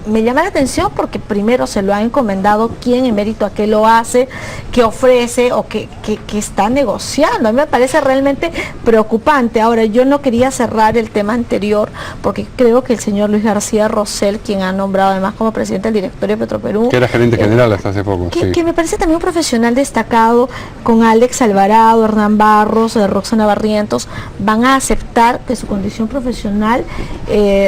me llama la atención, porque primero se lo ha encomendado quién, en mérito a qué lo hace, qué ofrece o qué está negociando. A mí me parece realmente preocupante. Ahora, yo no quería cerrar el tema anterior, porque creo que el señor Luis García Rosell, quien ha nombrado además como presidente del directorio de Petroperú, que era gerente general hasta hace poco, que me parece también un profesional destacado, con Alex Alvarado, Hernán Barros, Roxana Barrientos, van a aceptar que su condición profesional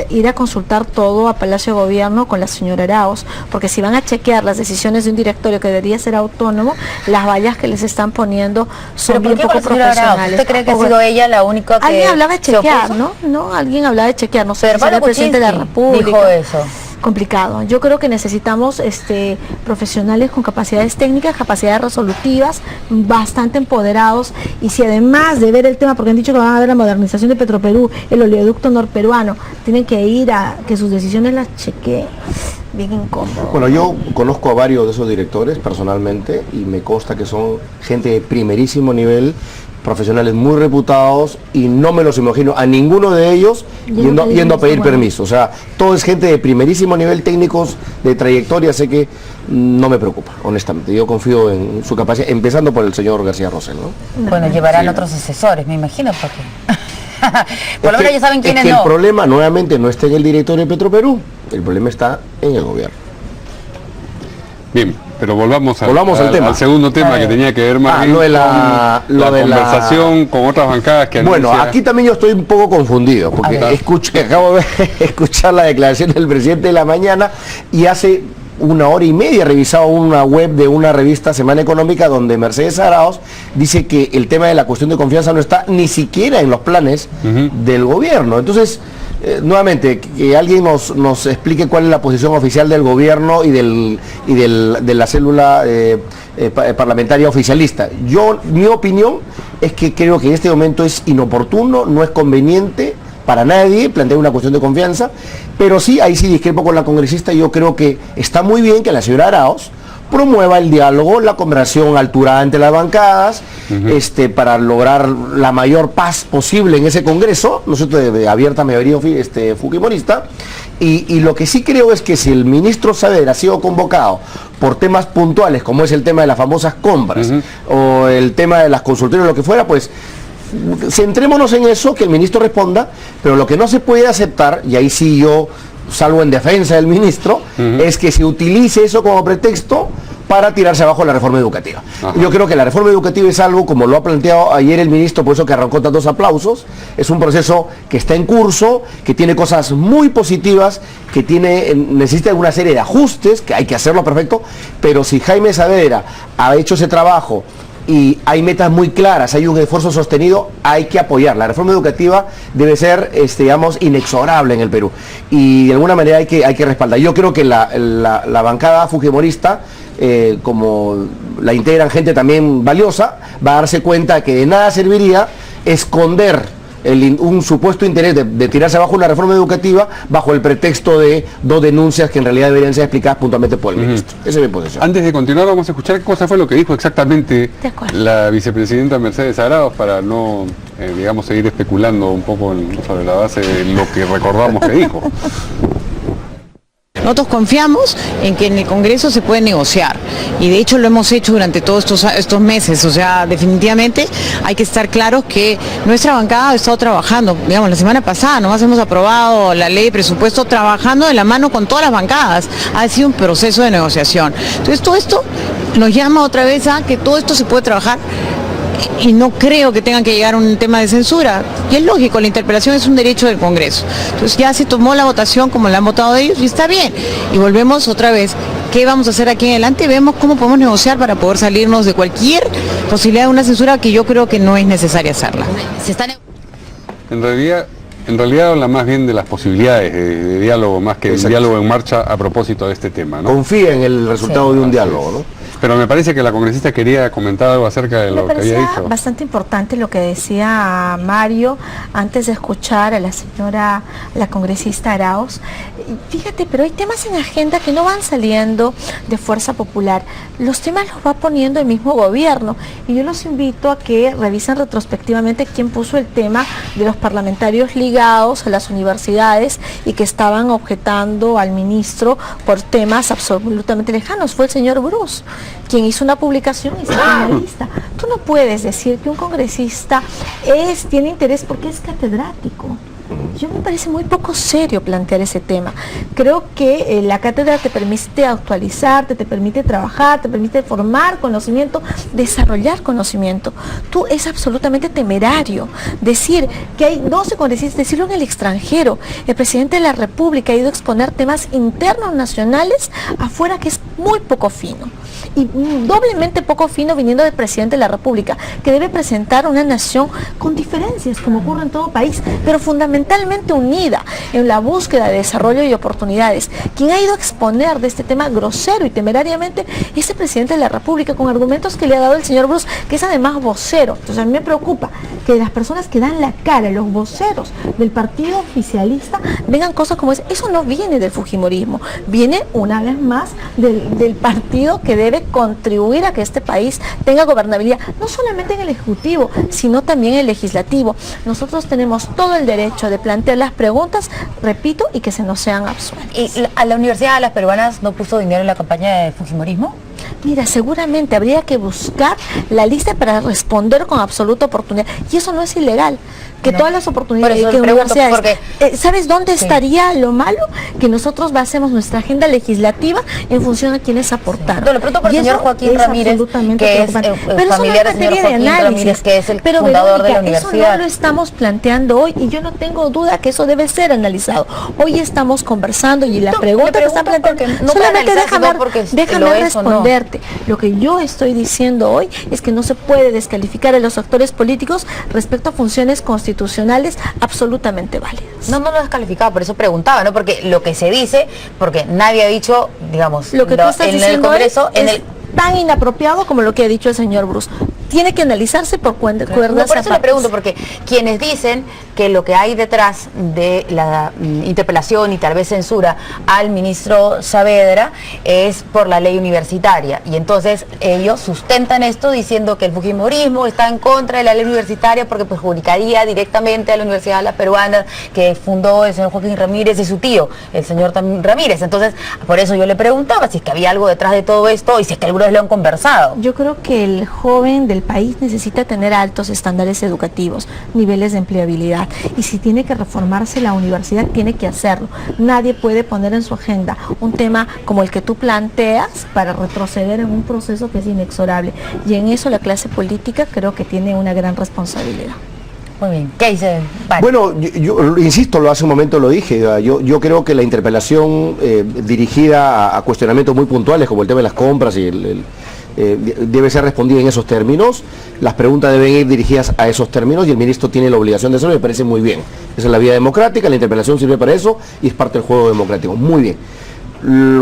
ir a consultar todo a Palacio de Gobierno con la señora Arauz, porque si van a chequear las decisiones de un directorio que debería ser autónomo, las vallas que les están poniendo son bien poco profesionales. ¿Usted cree que ha sido ella la única que alguien hablaba de chequear, ¿no? Alguien hablaba de chequear, no sé, el presidente de la República dijo eso. Complicado. Yo creo que necesitamos profesionales con capacidades técnicas, capacidades resolutivas, bastante empoderados, y si además de ver el tema, porque han dicho que van a ver la modernización de Petroperú, el oleoducto norperuano, tienen que ir a que sus decisiones las chequeen. Bien incómodo. Bueno, yo conozco a varios de esos directores personalmente y me consta que son gente de primerísimo nivel, profesionales muy reputados y no me los imagino a ninguno de ellos yendo a pedir permiso. O sea, todo es gente de primerísimo nivel, técnicos de trayectoria, sé que no me preocupa, honestamente. Yo confío en su capacidad, empezando por el señor García Rosell, ¿no? Bueno, llevarán otros asesores, me imagino, porque por lo menos ya saben quiénes el problema, nuevamente, no está en el directorio de Petroperú, el problema está en el gobierno. Bien, pero volvamos al segundo tema que tenía que ver más bien con la conversación con otras bancadas que anuncia... Bueno, aquí también yo estoy un poco confundido, porque acabo de escuchar la declaración del presidente de la mañana y hace una hora y media he revisado una web de una revista Semana Económica donde Mercedes Arauz dice que el tema de la cuestión de confianza no está ni siquiera en los planes del gobierno. Entonces, nuevamente, que alguien nos explique cuál es la posición oficial del gobierno y de la célula parlamentaria oficialista. Mi opinión es que creo que en este momento es inoportuno, no es conveniente para nadie plantear una cuestión de confianza, pero sí, ahí sí discrepo con la congresista. Yo creo que está muy bien que la señora Arauz promueva el diálogo, la conversación alturada entre las bancadas, para lograr la mayor paz posible en ese Congreso, ¿no es cierto?, de abierta mayoría fujimorista. Y lo que sí creo es que si el ministro Saavedra ha sido convocado por temas puntuales, como es el tema de las famosas compras, o el tema de las consultorías, lo que fuera, pues centrémonos en eso, que el ministro responda, pero lo que no se puede aceptar, y ahí sí yo salvo en defensa del ministro, es que se utilice eso como pretexto para tirarse abajo la reforma educativa. Yo creo que la reforma educativa es algo, como lo ha planteado ayer el ministro, por eso que arrancó tantos aplausos, es un proceso que está en curso, que tiene cosas muy positivas, que necesita una serie de ajustes, que hay que hacerlo perfecto, pero si Jaime Saavedra ha hecho ese trabajo y hay metas muy claras, hay un esfuerzo sostenido, hay que apoyar. La reforma educativa debe ser, digamos, inexorable en el Perú y de alguna manera hay que respaldar. Yo creo que la bancada fujimorista, como la integran gente también valiosa, va a darse cuenta que de nada serviría esconder un supuesto interés de tirarse abajo una reforma educativa bajo el pretexto de dos denuncias que en realidad deberían ser explicadas puntualmente por el ministro. Esa es mi posición. Antes de continuar, vamos a escuchar qué cosa fue lo que dijo exactamente la vicepresidenta Mercedes Arauz para no, digamos, seguir especulando un poco sobre la base de lo que recordamos que dijo. Nosotros confiamos en que en el Congreso se puede negociar y de hecho lo hemos hecho durante todos estos meses. O sea, definitivamente hay que estar claros que nuestra bancada ha estado trabajando. Digamos, la semana pasada nomás hemos aprobado la ley de presupuesto trabajando de la mano con todas las bancadas. Ha sido un proceso de negociación. Entonces todo esto nos llama otra vez a que todo esto se puede trabajar y no creo que tengan que llegar a un tema de censura. Y es lógico, la interpelación es un derecho del Congreso. Entonces ya se tomó la votación como la han votado ellos y está bien. Y volvemos otra vez. ¿Qué vamos a hacer aquí en adelante? Vemos cómo podemos negociar para poder salirnos de cualquier posibilidad de una censura que yo creo que no es necesaria hacerla. En realidad habla más bien de las posibilidades de diálogo, más que de diálogo en marcha a propósito de este tema, ¿no? Confía en el resultado de un diálogo, ¿no? Pero me parece que la congresista quería comentar algo acerca de lo que había dicho. Bastante importante lo que decía Mario antes de escuchar a la congresista Arauz. Fíjate, pero hay temas en agenda que no van saliendo de Fuerza Popular. Los temas los va poniendo el mismo gobierno y yo los invito a que revisen retrospectivamente quién puso el tema de los parlamentarios ligados a las universidades y que estaban objetando al ministro por temas absolutamente lejanos. Fue el señor Bruce quien hizo una publicación y se hizo una lista. Tú no puedes decir que un congresista tiene interés porque es catedrático. Yo me parece muy poco serio plantear ese tema. Creo que la cátedra te permite actualizarte, te permite trabajar, te permite formar conocimiento, desarrollar conocimiento. Es absolutamente temerario decir que hay 12 congresistas, decirlo en el extranjero. El presidente de la República ha ido a exponer temas internos nacionales afuera, que es muy poco fino. Y doblemente poco fino viniendo del presidente de la República, que debe presentar una nación con diferencias, como ocurre en todo país, pero fundamentalmente unida en la búsqueda de desarrollo y oportunidades. Quien ha ido a exponer de este tema grosero y temerariamente es el presidente de la República, con argumentos que le ha dado el señor Bruce, que es además vocero. Entonces a mí me preocupa que las personas que dan la cara, los voceros del partido oficialista, vengan cosas como esa. Eso no viene del fujimorismo, viene una vez más del partido que debe puede contribuir a que este país tenga gobernabilidad, no solamente en el Ejecutivo, sino también en el Legislativo. Nosotros tenemos todo el derecho de plantear las preguntas, repito, y que se nos sean absueltas. ¿Y a la Universidad de las Peruanas no puso dinero en la campaña de Fujimorismo? Mira, seguramente habría que buscar la lista para responder con absoluta oportunidad. Y eso no es ilegal. Que no. Todas las oportunidades que universidades... Porque, ¿sabes dónde estaría lo malo? Que nosotros basemos nuestra agenda legislativa en función a quienes aportaron. Lo pregunto por el señor Joaquín Ramírez, que es familiar del señor Joaquín Ramírez, que es el fundador de la universidad. Eso no lo estamos planteando hoy y yo no tengo duda que eso debe ser analizado. Hoy estamos conversando y la pregunta que está planteando... No solamente déjame responderte. Lo que yo estoy diciendo hoy es que no se puede descalificar a los actores políticos respecto a funciones constitucionales absolutamente válidas. No lo descalificaba, por eso preguntaba, ¿no? Porque lo que se dice, porque nadie ha dicho, digamos, lo que tú estás diciendo el Congreso, es tan inapropiado como lo que ha dicho el señor Bruce. Tiene que analizarse por cuerdas. No, por eso le pregunto, porque quienes dicen que lo que hay detrás de la interpelación y tal vez censura al ministro Saavedra es por la ley universitaria, y entonces ellos sustentan esto diciendo que el fujimorismo está en contra de la ley universitaria porque perjudicaría directamente a la Universidad de las Peruanas que fundó el señor Joaquín Ramírez y su tío, el señor Ramírez. Entonces, por eso yo le preguntaba si es que había algo detrás de todo esto y si es que algunos lo han conversado. Yo creo que el joven del país necesita tener altos estándares educativos, niveles de empleabilidad, y si tiene que reformarse la universidad, tiene que hacerlo. Nadie puede poner en su agenda un tema como el que tú planteas para retroceder en un proceso que es inexorable, y en eso la clase política creo que tiene una gran responsabilidad. Muy bien, ¿qué dice? Vale. Bueno, yo insisto, hace un momento lo dije, yo creo que la interpelación dirigida a cuestionamientos muy puntuales como el tema de las compras y debe ser respondida en esos términos, las preguntas deben ir dirigidas a esos términos y el ministro tiene la obligación de hacerlo, me parece muy bien. Esa es la vía democrática, la interpelación sirve para eso y es parte del juego democrático, muy bien.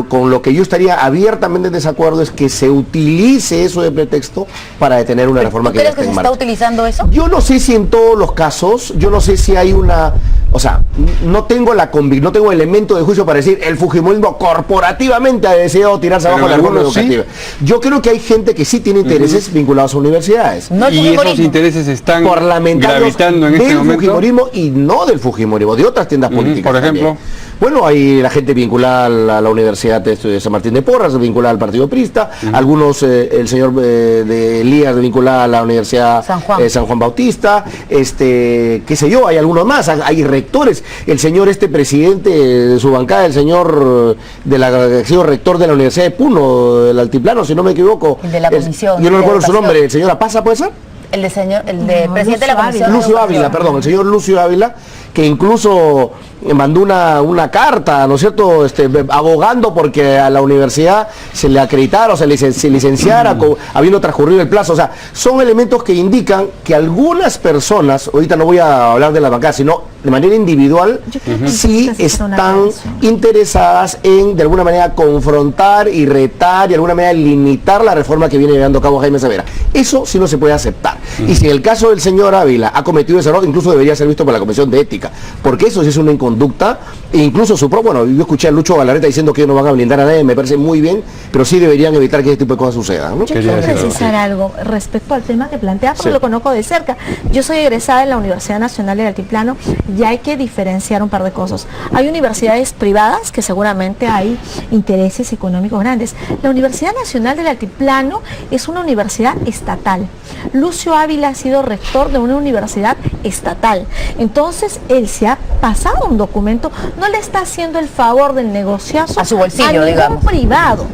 Con lo que yo estaría abiertamente en desacuerdo es que se utilice eso de pretexto para detener una reforma que ya está en marcha. ¿Tú crees que se está utilizando eso? Yo no sé si en todos los casos, yo no sé si hay una... O sea, no tengo no tengo elemento de juicio para decir el fujimorismo corporativamente ha deseado tirarse abajo la reforma educativa. Sí. Yo creo que hay gente que sí tiene intereses vinculados a universidades. No, y esos intereses están gravitando en este momento. Del fujimorismo y no del fujimorismo, de otras tiendas políticas. Por ejemplo. Bueno, hay la gente vinculada a la Universidad de San Martín de Porras, vinculada al Partido Prista, algunos, el señor de Elías vinculada a la Universidad San Juan Bautista, qué sé yo, hay algunos más, hay rectores, el señor presidente de su bancada, el señor ha sido rector de la Universidad de Puno, del Altiplano, si no me equivoco. El de la comisión. Yo no recuerdo su nombre, el señor Apaza, ¿puede ser? El de presidente de la comisión. Lucio Ávila, perdón, el señor Lucio Ávila, que incluso mandó una carta, ¿no es cierto?, abogando porque a la universidad se le acreditara o se licenciara habiendo transcurrido el plazo. O sea, son elementos que indican que algunas personas, ahorita no voy a hablar de la bancada, sino de manera individual, sí están interesadas en, de alguna manera, confrontar y retar y de alguna manera limitar la reforma que viene llevando a cabo Jaime Saavedra. Eso sí no se puede aceptar. Y si en el caso del señor Ávila ha cometido ese error, incluso debería ser visto por la Comisión de Ética, porque eso sí es una inconducta, e incluso bueno, yo escuché a Lucho Galarreta diciendo que ellos no van a blindar a nadie, me parece muy bien, pero sí deberían evitar que este tipo de cosas sucedan, ¿no? Yo quiero precisar algo respecto al tema que plantea, porque lo conozco de cerca. Yo soy egresada en la Universidad Nacional del Altiplano y hay que diferenciar un par de cosas. Hay universidades privadas que seguramente hay intereses económicos grandes. La Universidad Nacional del Altiplano es una universidad estatal. Lucio Ávila ha sido rector de una universidad estatal. Entonces, él se ha pasado un documento, no le está haciendo el favor del negociazo a su bolsillo, a ningún digamos. Privado.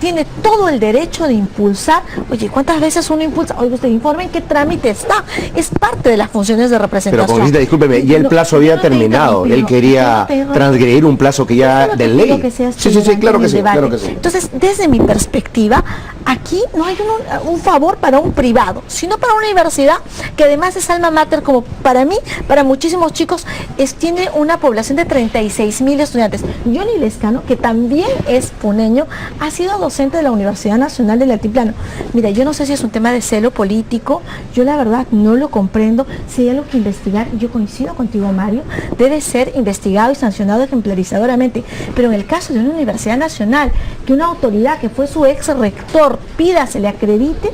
Tiene todo el derecho de impulsar. Oye, ¿cuántas veces uno impulsa? Oye, usted informe en qué trámite está. Es parte de las funciones de representación. Pero, congresista, discúlpeme, ya el plazo había terminado. Él quería transgredir un plazo que ya de ley. Sí, claro que sí, claro que sí. Entonces, desde mi perspectiva, aquí no hay un favor para un privado, sino para una universidad que además es alma mater, como para mí, para muchísimos chicos, tiene una población de 36,000 estudiantes. Johnny Lescano, que también es puneño, ha sido docente de la Universidad Nacional del Altiplano. Mira, yo no sé si es un tema de celo político, yo la verdad no lo comprendo. Si hay algo que investigar, yo coincido contigo, Mario, debe ser investigado y sancionado ejemplarizadoramente. Pero en el caso de una universidad nacional, que una autoridad que fue su ex rector pida se le acredite,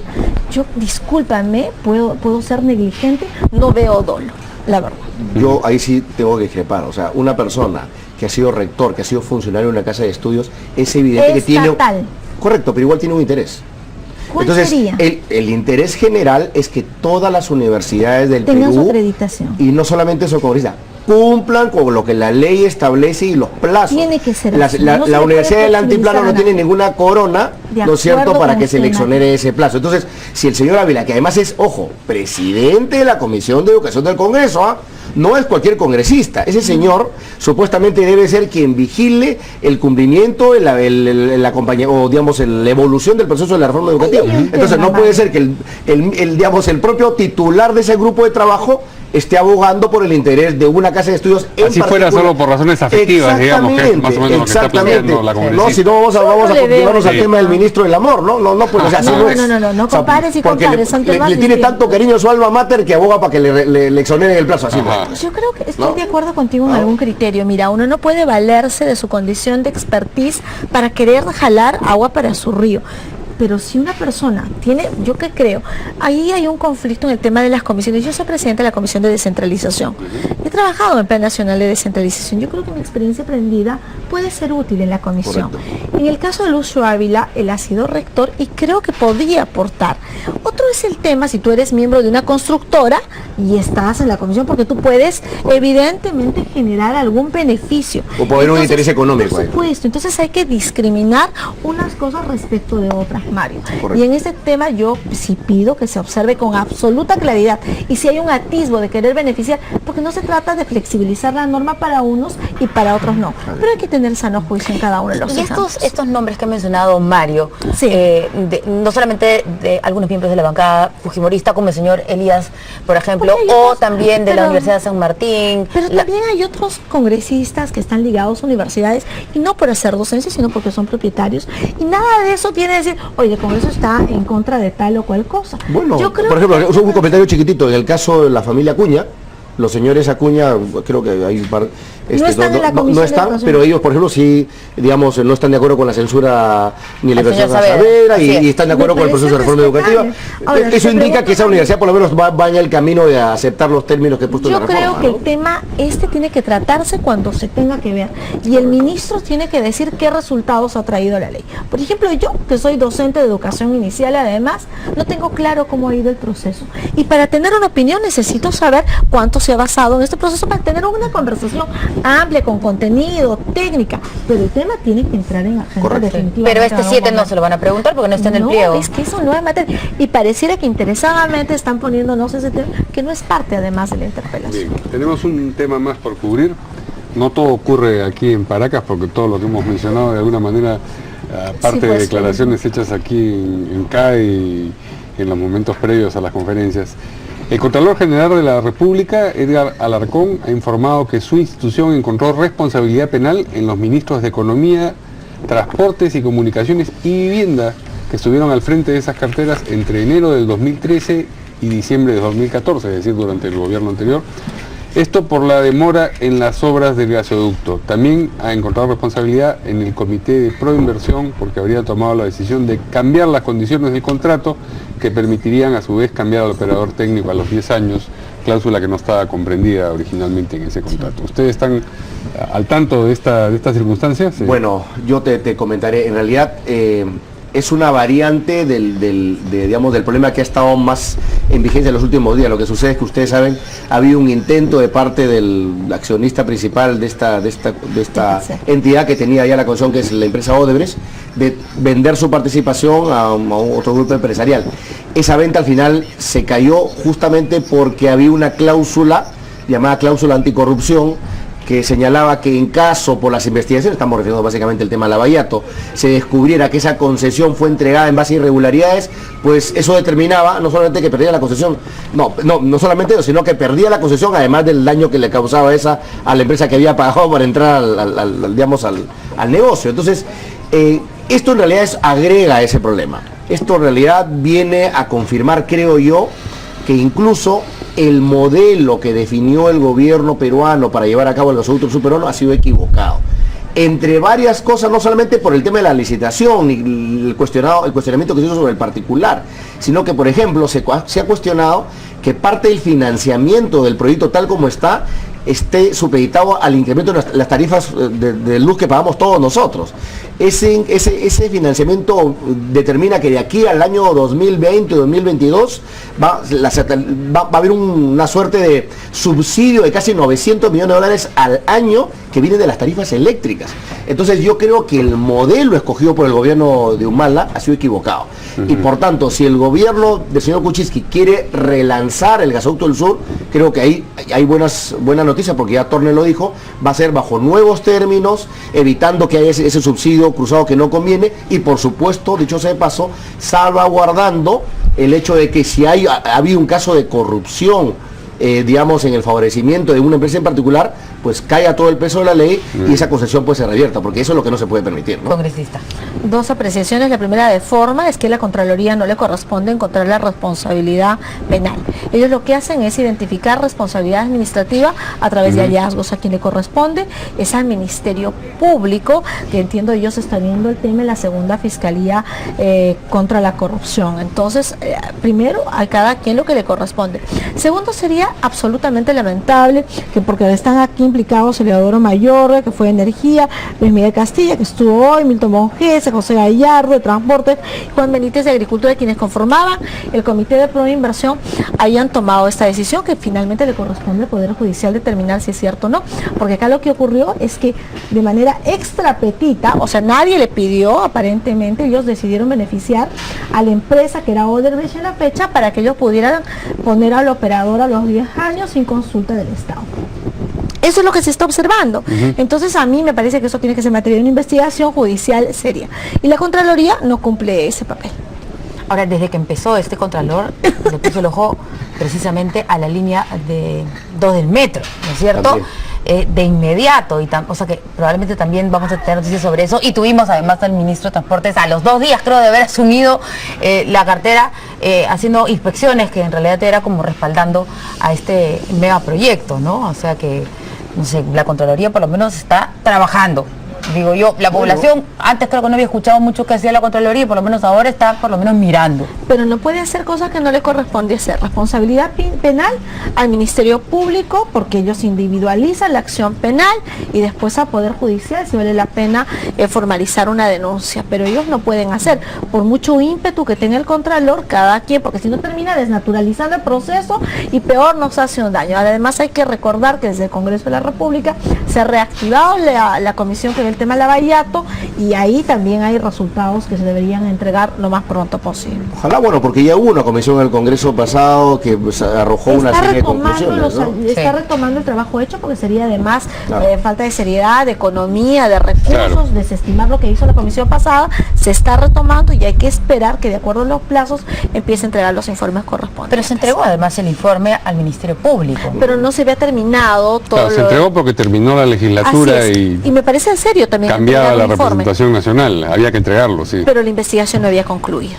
yo, discúlpame, puedo ser negligente, no veo dolo, la verdad. Yo ahí sí tengo que discrepar, o sea, una persona que ha sido rector, que ha sido funcionario de una casa de estudios, es evidente que tiene... Correcto, pero igual tiene un interés. Entonces, el interés general es que todas las universidades del tengan Perú, su acreditación. Y no solamente eso, como dice, cumplan con lo que la ley establece y los plazos. Tiene que ser así. La Universidad del Altiplano no tiene ninguna corona, ¿no es cierto?, para que se le exonere ese plazo. Entonces, si el señor Ávila, que además es, ojo, presidente de la Comisión de Educación del Congreso, no es cualquier congresista, ese señor supuestamente debe ser quien vigile el cumplimiento, la evolución del proceso de la reforma educativa. Entonces no puede ser que el propio titular de ese grupo de trabajo esté abogando por el interés de una casa de estudios en así fuera solo por razones afectivas, digamos, que es más o menos lo que está planteando la congresista. No, si no vamos a continuarnos al tema del ministro del amor, ¿no? Pues, o sea, así no es. No compares y compares, son temas le tiene tanto cariño a su alma mater que aboga para que le exoneren el plazo, así no. Yo creo que estoy de acuerdo contigo en algún criterio. Mira, uno no puede valerse de su condición de expertise para querer jalar agua para su río. Pero si una persona tiene, yo que creo, ahí hay un conflicto en el tema de las comisiones. Yo soy presidenta de la Comisión de Descentralización. He trabajado en el Plan Nacional de Descentralización. Yo creo que mi experiencia aprendida puede ser útil en la comisión. Correcto. En el caso de Lucio Ávila, él ha sido rector y creo que podía aportar. Otro es el tema si tú eres miembro de una constructora y estás en la comisión, porque tú puedes evidentemente generar algún beneficio. O poner un interés económico. Por supuesto. Entonces hay que discriminar unas cosas respecto de otras, Mario. Correcto. Y en este tema yo sí pido que se observe con absoluta claridad. Y si hay un atisbo de querer beneficiar, porque no se trata de flexibilizar la norma para unos y para otros no. Pero hay que tener sano juicio en cada uno de los casos. Y estos nombres que ha mencionado Mario, sí. No solamente de algunos miembros de la bancada fujimorista, como el señor Elías, por ejemplo, o también de la Universidad de San Martín. Pero también hay otros congresistas que están ligados a universidades, y no por hacer docencia, sino porque son propietarios. Y nada de eso tiene que decir, oye, el Congreso está en contra de tal o cual cosa. Bueno, yo creo por ejemplo, un comentario chiquitito, en el caso de la familia Acuña, los señores Acuña, creo que hay un par... no están, pero ellos, por ejemplo, sí, digamos, no están de acuerdo con la censura ni la Universidad de Saavedra y están de acuerdo con el proceso de reforma educativa. Ahora, eso indica que esa universidad por lo menos va en el camino de aceptar los términos que he puesto en la reforma. Yo creo que el tema tiene que tratarse cuando se tenga que ver, y el ministro tiene que decir qué resultados ha traído la ley. Por ejemplo, yo, que soy docente de educación inicial, además, no tengo claro cómo ha ido el proceso. Y para tener una opinión necesito saber cuánto se ha basado en este proceso para tener una conversación amplia, con contenido, técnica, pero el tema tiene que entrar en agenda definitiva. Pero este 7 no se lo van a preguntar porque no está en el pliego. Es que eso no es materia, y pareciera que interesadamente están poniéndonos ese tema, que no es parte además de la interpelación. Bien, tenemos un tema más por cubrir. No todo ocurre aquí en Paracas, porque todo lo que hemos mencionado de alguna manera, aparte de declaraciones hechas aquí en CAE y en los momentos previos a las conferencias. El Contralor General de la República, Edgar Alarcón, ha informado que su institución encontró responsabilidad penal en los ministros de Economía, Transportes y Comunicaciones y Vivienda, que estuvieron al frente de esas carteras entre enero del 2013 y diciembre de 2014, es decir, durante el gobierno anterior. Esto por la demora en las obras del gasoducto. También ha encontrado responsabilidad en el Comité de Proinversión, porque habría tomado la decisión de cambiar las condiciones del contrato, que permitirían a su vez cambiar al operador técnico a los 10 años, cláusula que no estaba comprendida originalmente en ese contrato. ¿Ustedes están al tanto de estas circunstancias? Bueno, yo te comentaré. En realidad es una variante del problema que ha estado más en vigencia en los últimos días. Lo que sucede es que ustedes saben, ha habido un intento de parte del accionista principal de esta entidad que tenía ya la concesión, que es la empresa Odebrecht, de vender su participación a otro grupo empresarial. Esa venta al final se cayó justamente porque había una cláusula llamada cláusula anticorrupción, que señalaba que en caso, por las investigaciones, estamos refiriendo básicamente el tema Lavallato, se descubriera que esa concesión fue entregada en base a irregularidades, pues eso determinaba no solamente que perdía la concesión, no solamente eso, sino que perdía la concesión, además del daño que le causaba esa a la empresa que había pagado para entrar al negocio. Entonces, Esto en realidad agrega ese problema. Esto en realidad viene a confirmar, creo yo, que incluso el modelo que definió el gobierno peruano para llevar a cabo el gasoducto subperuano ha sido equivocado. Entre varias cosas, no solamente por el tema de la licitación ni el cuestionamiento que se hizo sobre el particular, sino que, por ejemplo, se ha cuestionado que parte del financiamiento del proyecto tal como está esté supeditado al incremento de las tarifas de luz que pagamos todos nosotros. Ese financiamiento determina que de aquí al año 2020 o 2022 va a haber una suerte de subsidio de casi 900 millones de dólares al año que viene de las tarifas eléctricas. Entonces yo creo que el modelo escogido por el gobierno de Humala ha sido equivocado. Y por tanto, si el gobierno del señor Kuczynski quiere relanzar el gasoducto del sur, creo que ahí hay buenas noticias, porque ya Torne lo dijo, va a ser bajo nuevos términos, evitando que haya ese subsidio cruzado que no conviene, y por supuesto, dicho sea de paso, salvaguardando el hecho de que si ha habido un caso de corrupción, digamos, en el favorecimiento de una empresa en particular, pues caiga todo el peso de la ley y esa concesión pues se revierta, porque eso es lo que no se puede permitir, ¿no? Congresista. Dos apreciaciones. La primera, de forma, es que a la Contraloría no le corresponde encontrar la responsabilidad penal. Ellos lo que hacen es identificar responsabilidad administrativa a través de hallazgos. A quien le corresponde es al Ministerio Público, que entiendo ellos están viendo el tema en la segunda Fiscalía contra la corrupción. Entonces, primero, a cada quien lo que le corresponde. Segundo, sería absolutamente lamentable que, porque están aquí implicados Eleodoro Mayorga, que fue de Energía, Luis Miguel Castilla, que estuvo hoy, Milton Monjes, José Gallardo, de Transporte, Juan Benítez, de Agricultura, quienes conformaban el Comité de Proinversión, hayan tomado esta decisión, que finalmente le corresponde al Poder Judicial determinar si es cierto o no, porque acá lo que ocurrió es que de manera extrapetita, o sea, nadie le pidió, aparentemente ellos decidieron beneficiar a la empresa que era Odebrecht en la fecha, para que ellos pudieran poner al operador a los 10 años sin consulta del Estado. Eso es lo que se está observando. Entonces a mí me parece que eso tiene que ser materia de una investigación judicial seria. Y la Contraloría no cumple ese papel. Ahora, desde que empezó este Contralor, le puso el ojo precisamente a la línea 2 del metro, ¿no es cierto? De inmediato, o sea que probablemente también vamos a tener noticias sobre eso. Y tuvimos además al ministro de Transportes a los 2 días, creo, de haber asumido la cartera, haciendo inspecciones que en realidad era como respaldando a este megaproyecto, ¿no? O sea que, no sé, la Contraloría por lo menos está trabajando. Digo yo, la población antes creo que no había escuchado mucho que hacía la Contraloría, y por lo menos ahora está por lo menos mirando. Pero no puede hacer cosas que no le corresponde hacer. Responsabilidad penal al Ministerio Público, porque ellos individualizan la acción penal, y después al Poder Judicial si vale la pena formalizar una denuncia. Pero ellos no pueden hacer, por mucho ímpetu que tenga el Contralor, cada quien, porque si no termina desnaturalizando el proceso y peor nos hace un daño. Además hay que recordar que desde el Congreso de la República se ha reactivado la comisión que ve el tema Lavallato, y ahí también hay resultados que se deberían entregar lo más pronto posible. Ojalá, bueno, porque ya hubo una comisión en el Congreso pasado que arrojó una serie de conclusiones, ¿no? Está retomando el trabajo hecho, porque sería además falta de seriedad, de economía, de recursos, desestimar lo que hizo la comisión pasada. Se está retomando y hay que esperar que, de acuerdo a los plazos, empiece a entregar los informes correspondientes. Pero se entregó además el informe al Ministerio Público. Pero no se había terminado todo. Claro, se entregó porque terminó la legislatura y me parece en serio también cambiaba la representación nacional, había que entregarlo, sí. Pero la investigación no había concluido.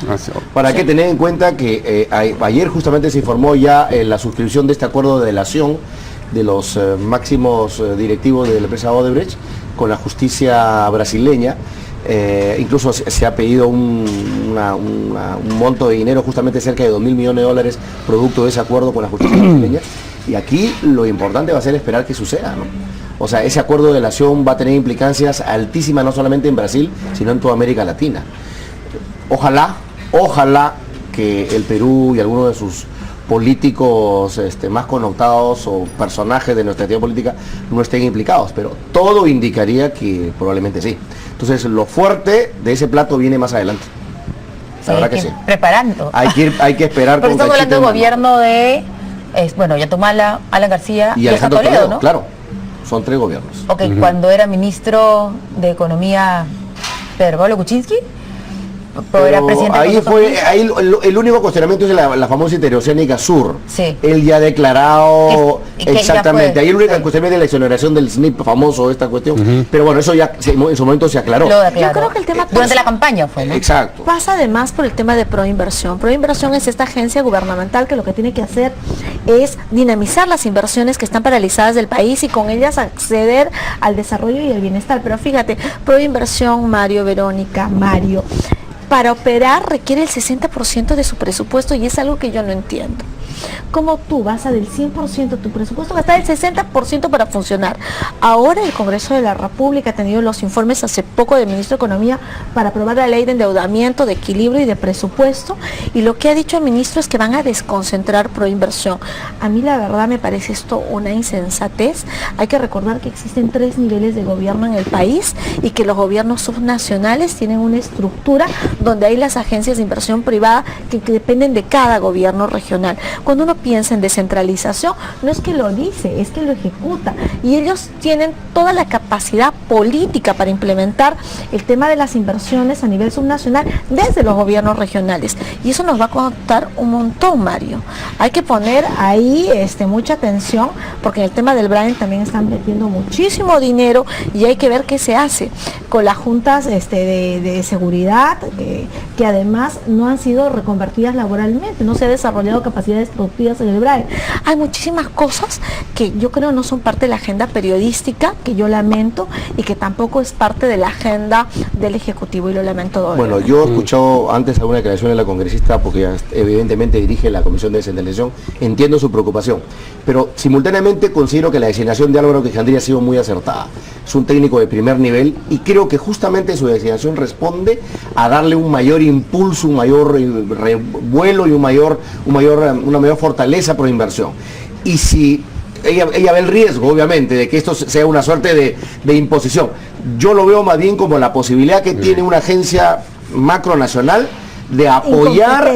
Para que tener en cuenta que ayer justamente se informó ya la suscripción de este acuerdo de delación de los máximos directivos de la empresa Odebrecht con la justicia brasileña. Incluso se ha pedido un monto de dinero, justamente cerca de 2.000 millones de dólares, producto de ese acuerdo con la justicia brasileña. Y aquí lo importante va a ser esperar que suceda, ¿no? O sea, ese acuerdo de delación va a tener implicancias altísimas, no solamente en Brasil, sino en toda América Latina. Ojalá que el Perú y algunos de sus políticos más connotados o personajes de nuestra actividad política no estén implicados, pero todo indicaría que probablemente sí. Entonces, lo fuerte de ese plato viene más adelante. La verdad que sí. Preparando. Hay que esperar. Pero estamos hablando del gobierno de, Yatomala, Alan García y Alejandro Toledo, ¿no? Claro. Son 3 gobiernos. Ok, cuando era ministro de Economía Pedro Pablo Kuczynski. Ahí fue, ahí el único cuestionamiento es la famosa interoceánica sur. Sí. Él ya ha declarado que exactamente. Ahí el único cuestionamiento es la exoneración del SNIP famoso, esta cuestión. Pero bueno, eso ya en su momento se aclaró. Yo creo que el tema durante la campaña fue, ¿no? Exacto. Pasa además por el tema de Proinversión. Proinversión es esta agencia gubernamental que lo que tiene que hacer es dinamizar las inversiones que están paralizadas del país y con ellas acceder al desarrollo y el bienestar. Pero fíjate, Proinversión, Mario, Verónica, Mario, para operar requiere el 60% de su presupuesto y es algo que yo no entiendo. ¿Cómo tú vas a del 100% de tu presupuesto gastar el 60% para funcionar? Ahora el Congreso de la República ha tenido los informes hace poco del Ministro de Economía para aprobar la ley de endeudamiento, de equilibrio y de presupuesto, y lo que ha dicho el ministro es que van a desconcentrar Proinversión. A mí la verdad me parece esto una insensatez. Hay que recordar que existen 3 niveles de gobierno en el país y que los gobiernos subnacionales tienen una estructura donde hay las agencias de inversión privada que dependen de cada gobierno regional. Cuando uno piensa en descentralización, no es que lo dice, es que lo ejecuta. Y ellos tienen toda la capacidad política para implementar el tema de las inversiones a nivel subnacional desde los gobiernos regionales. Y eso nos va a costar un montón, Mario. Hay que poner ahí mucha atención, porque en el tema del Brain también están metiendo muchísimo dinero y hay que ver qué se hace con las juntas de seguridad, que además no han sido reconvertidas laboralmente, no se ha desarrollado capacidades productivas en el BRAE. Hay muchísimas cosas que yo creo no son parte de la agenda periodística, que yo lamento, y que tampoco es parte de la agenda del Ejecutivo, y lo lamento doble. Bueno, yo he escuchado antes alguna declaración de la congresista, porque evidentemente dirige la Comisión de Descentralización, entiendo su preocupación, pero simultáneamente considero que la designación de Álvaro Quijandría ha sido muy acertada. Es un técnico de primer nivel y creo que justamente su designación responde a darle un mayor impulso, un mayor revuelo y una mayor fortaleza por inversión. Y si ella ve el riesgo, obviamente, de que esto sea una suerte de imposición, yo lo veo más bien como la posibilidad que tiene una agencia macronacional de apoyar,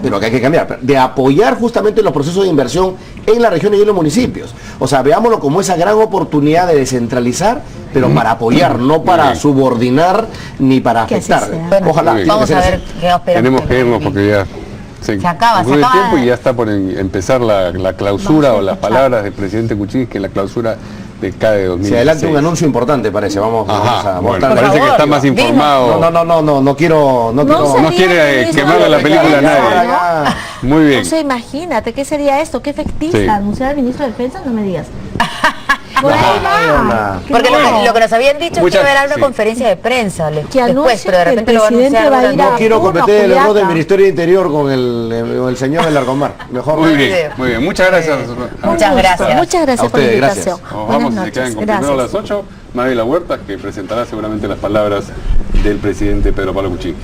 pero que hay que cambiar, de apoyar justamente los procesos de inversión en la región y en los municipios. O sea, veámoslo como esa gran oportunidad de descentralizar, pero para apoyar, no para subordinar ni para afectar. Ojalá. Vamos a ver qué esperamos. Tenemos que irnos porque ya se acaba el tiempo y ya está por empezar la clausura o las palabras del presidente Kuczynski, que es la clausura de CADE 2016. Se adelanta un anuncio importante, parece. Vamos a mostrar. Parece que está más informado. No quiere quemar la película a nadie. Muy bien. No sé, imagínate, ¿qué sería esto? ¿Qué efectista? Sí. Anunciar al ministro de Defensa, no me digas. Por ahí va. Porque lo que nos habían dicho es que iba a haber una conferencia de prensa después, pero de repente lo va a anunciar. No quiero competir el error del Ministerio de Interior con el señor del Larcomar. Mejor. Muy bien. Muchas gracias. Muchas gracias. Muchas gracias por la invitación. Vamos a quedar con primero a las 8. María Huerta, que presentará seguramente las palabras del presidente Pedro Pablo Kuczynski.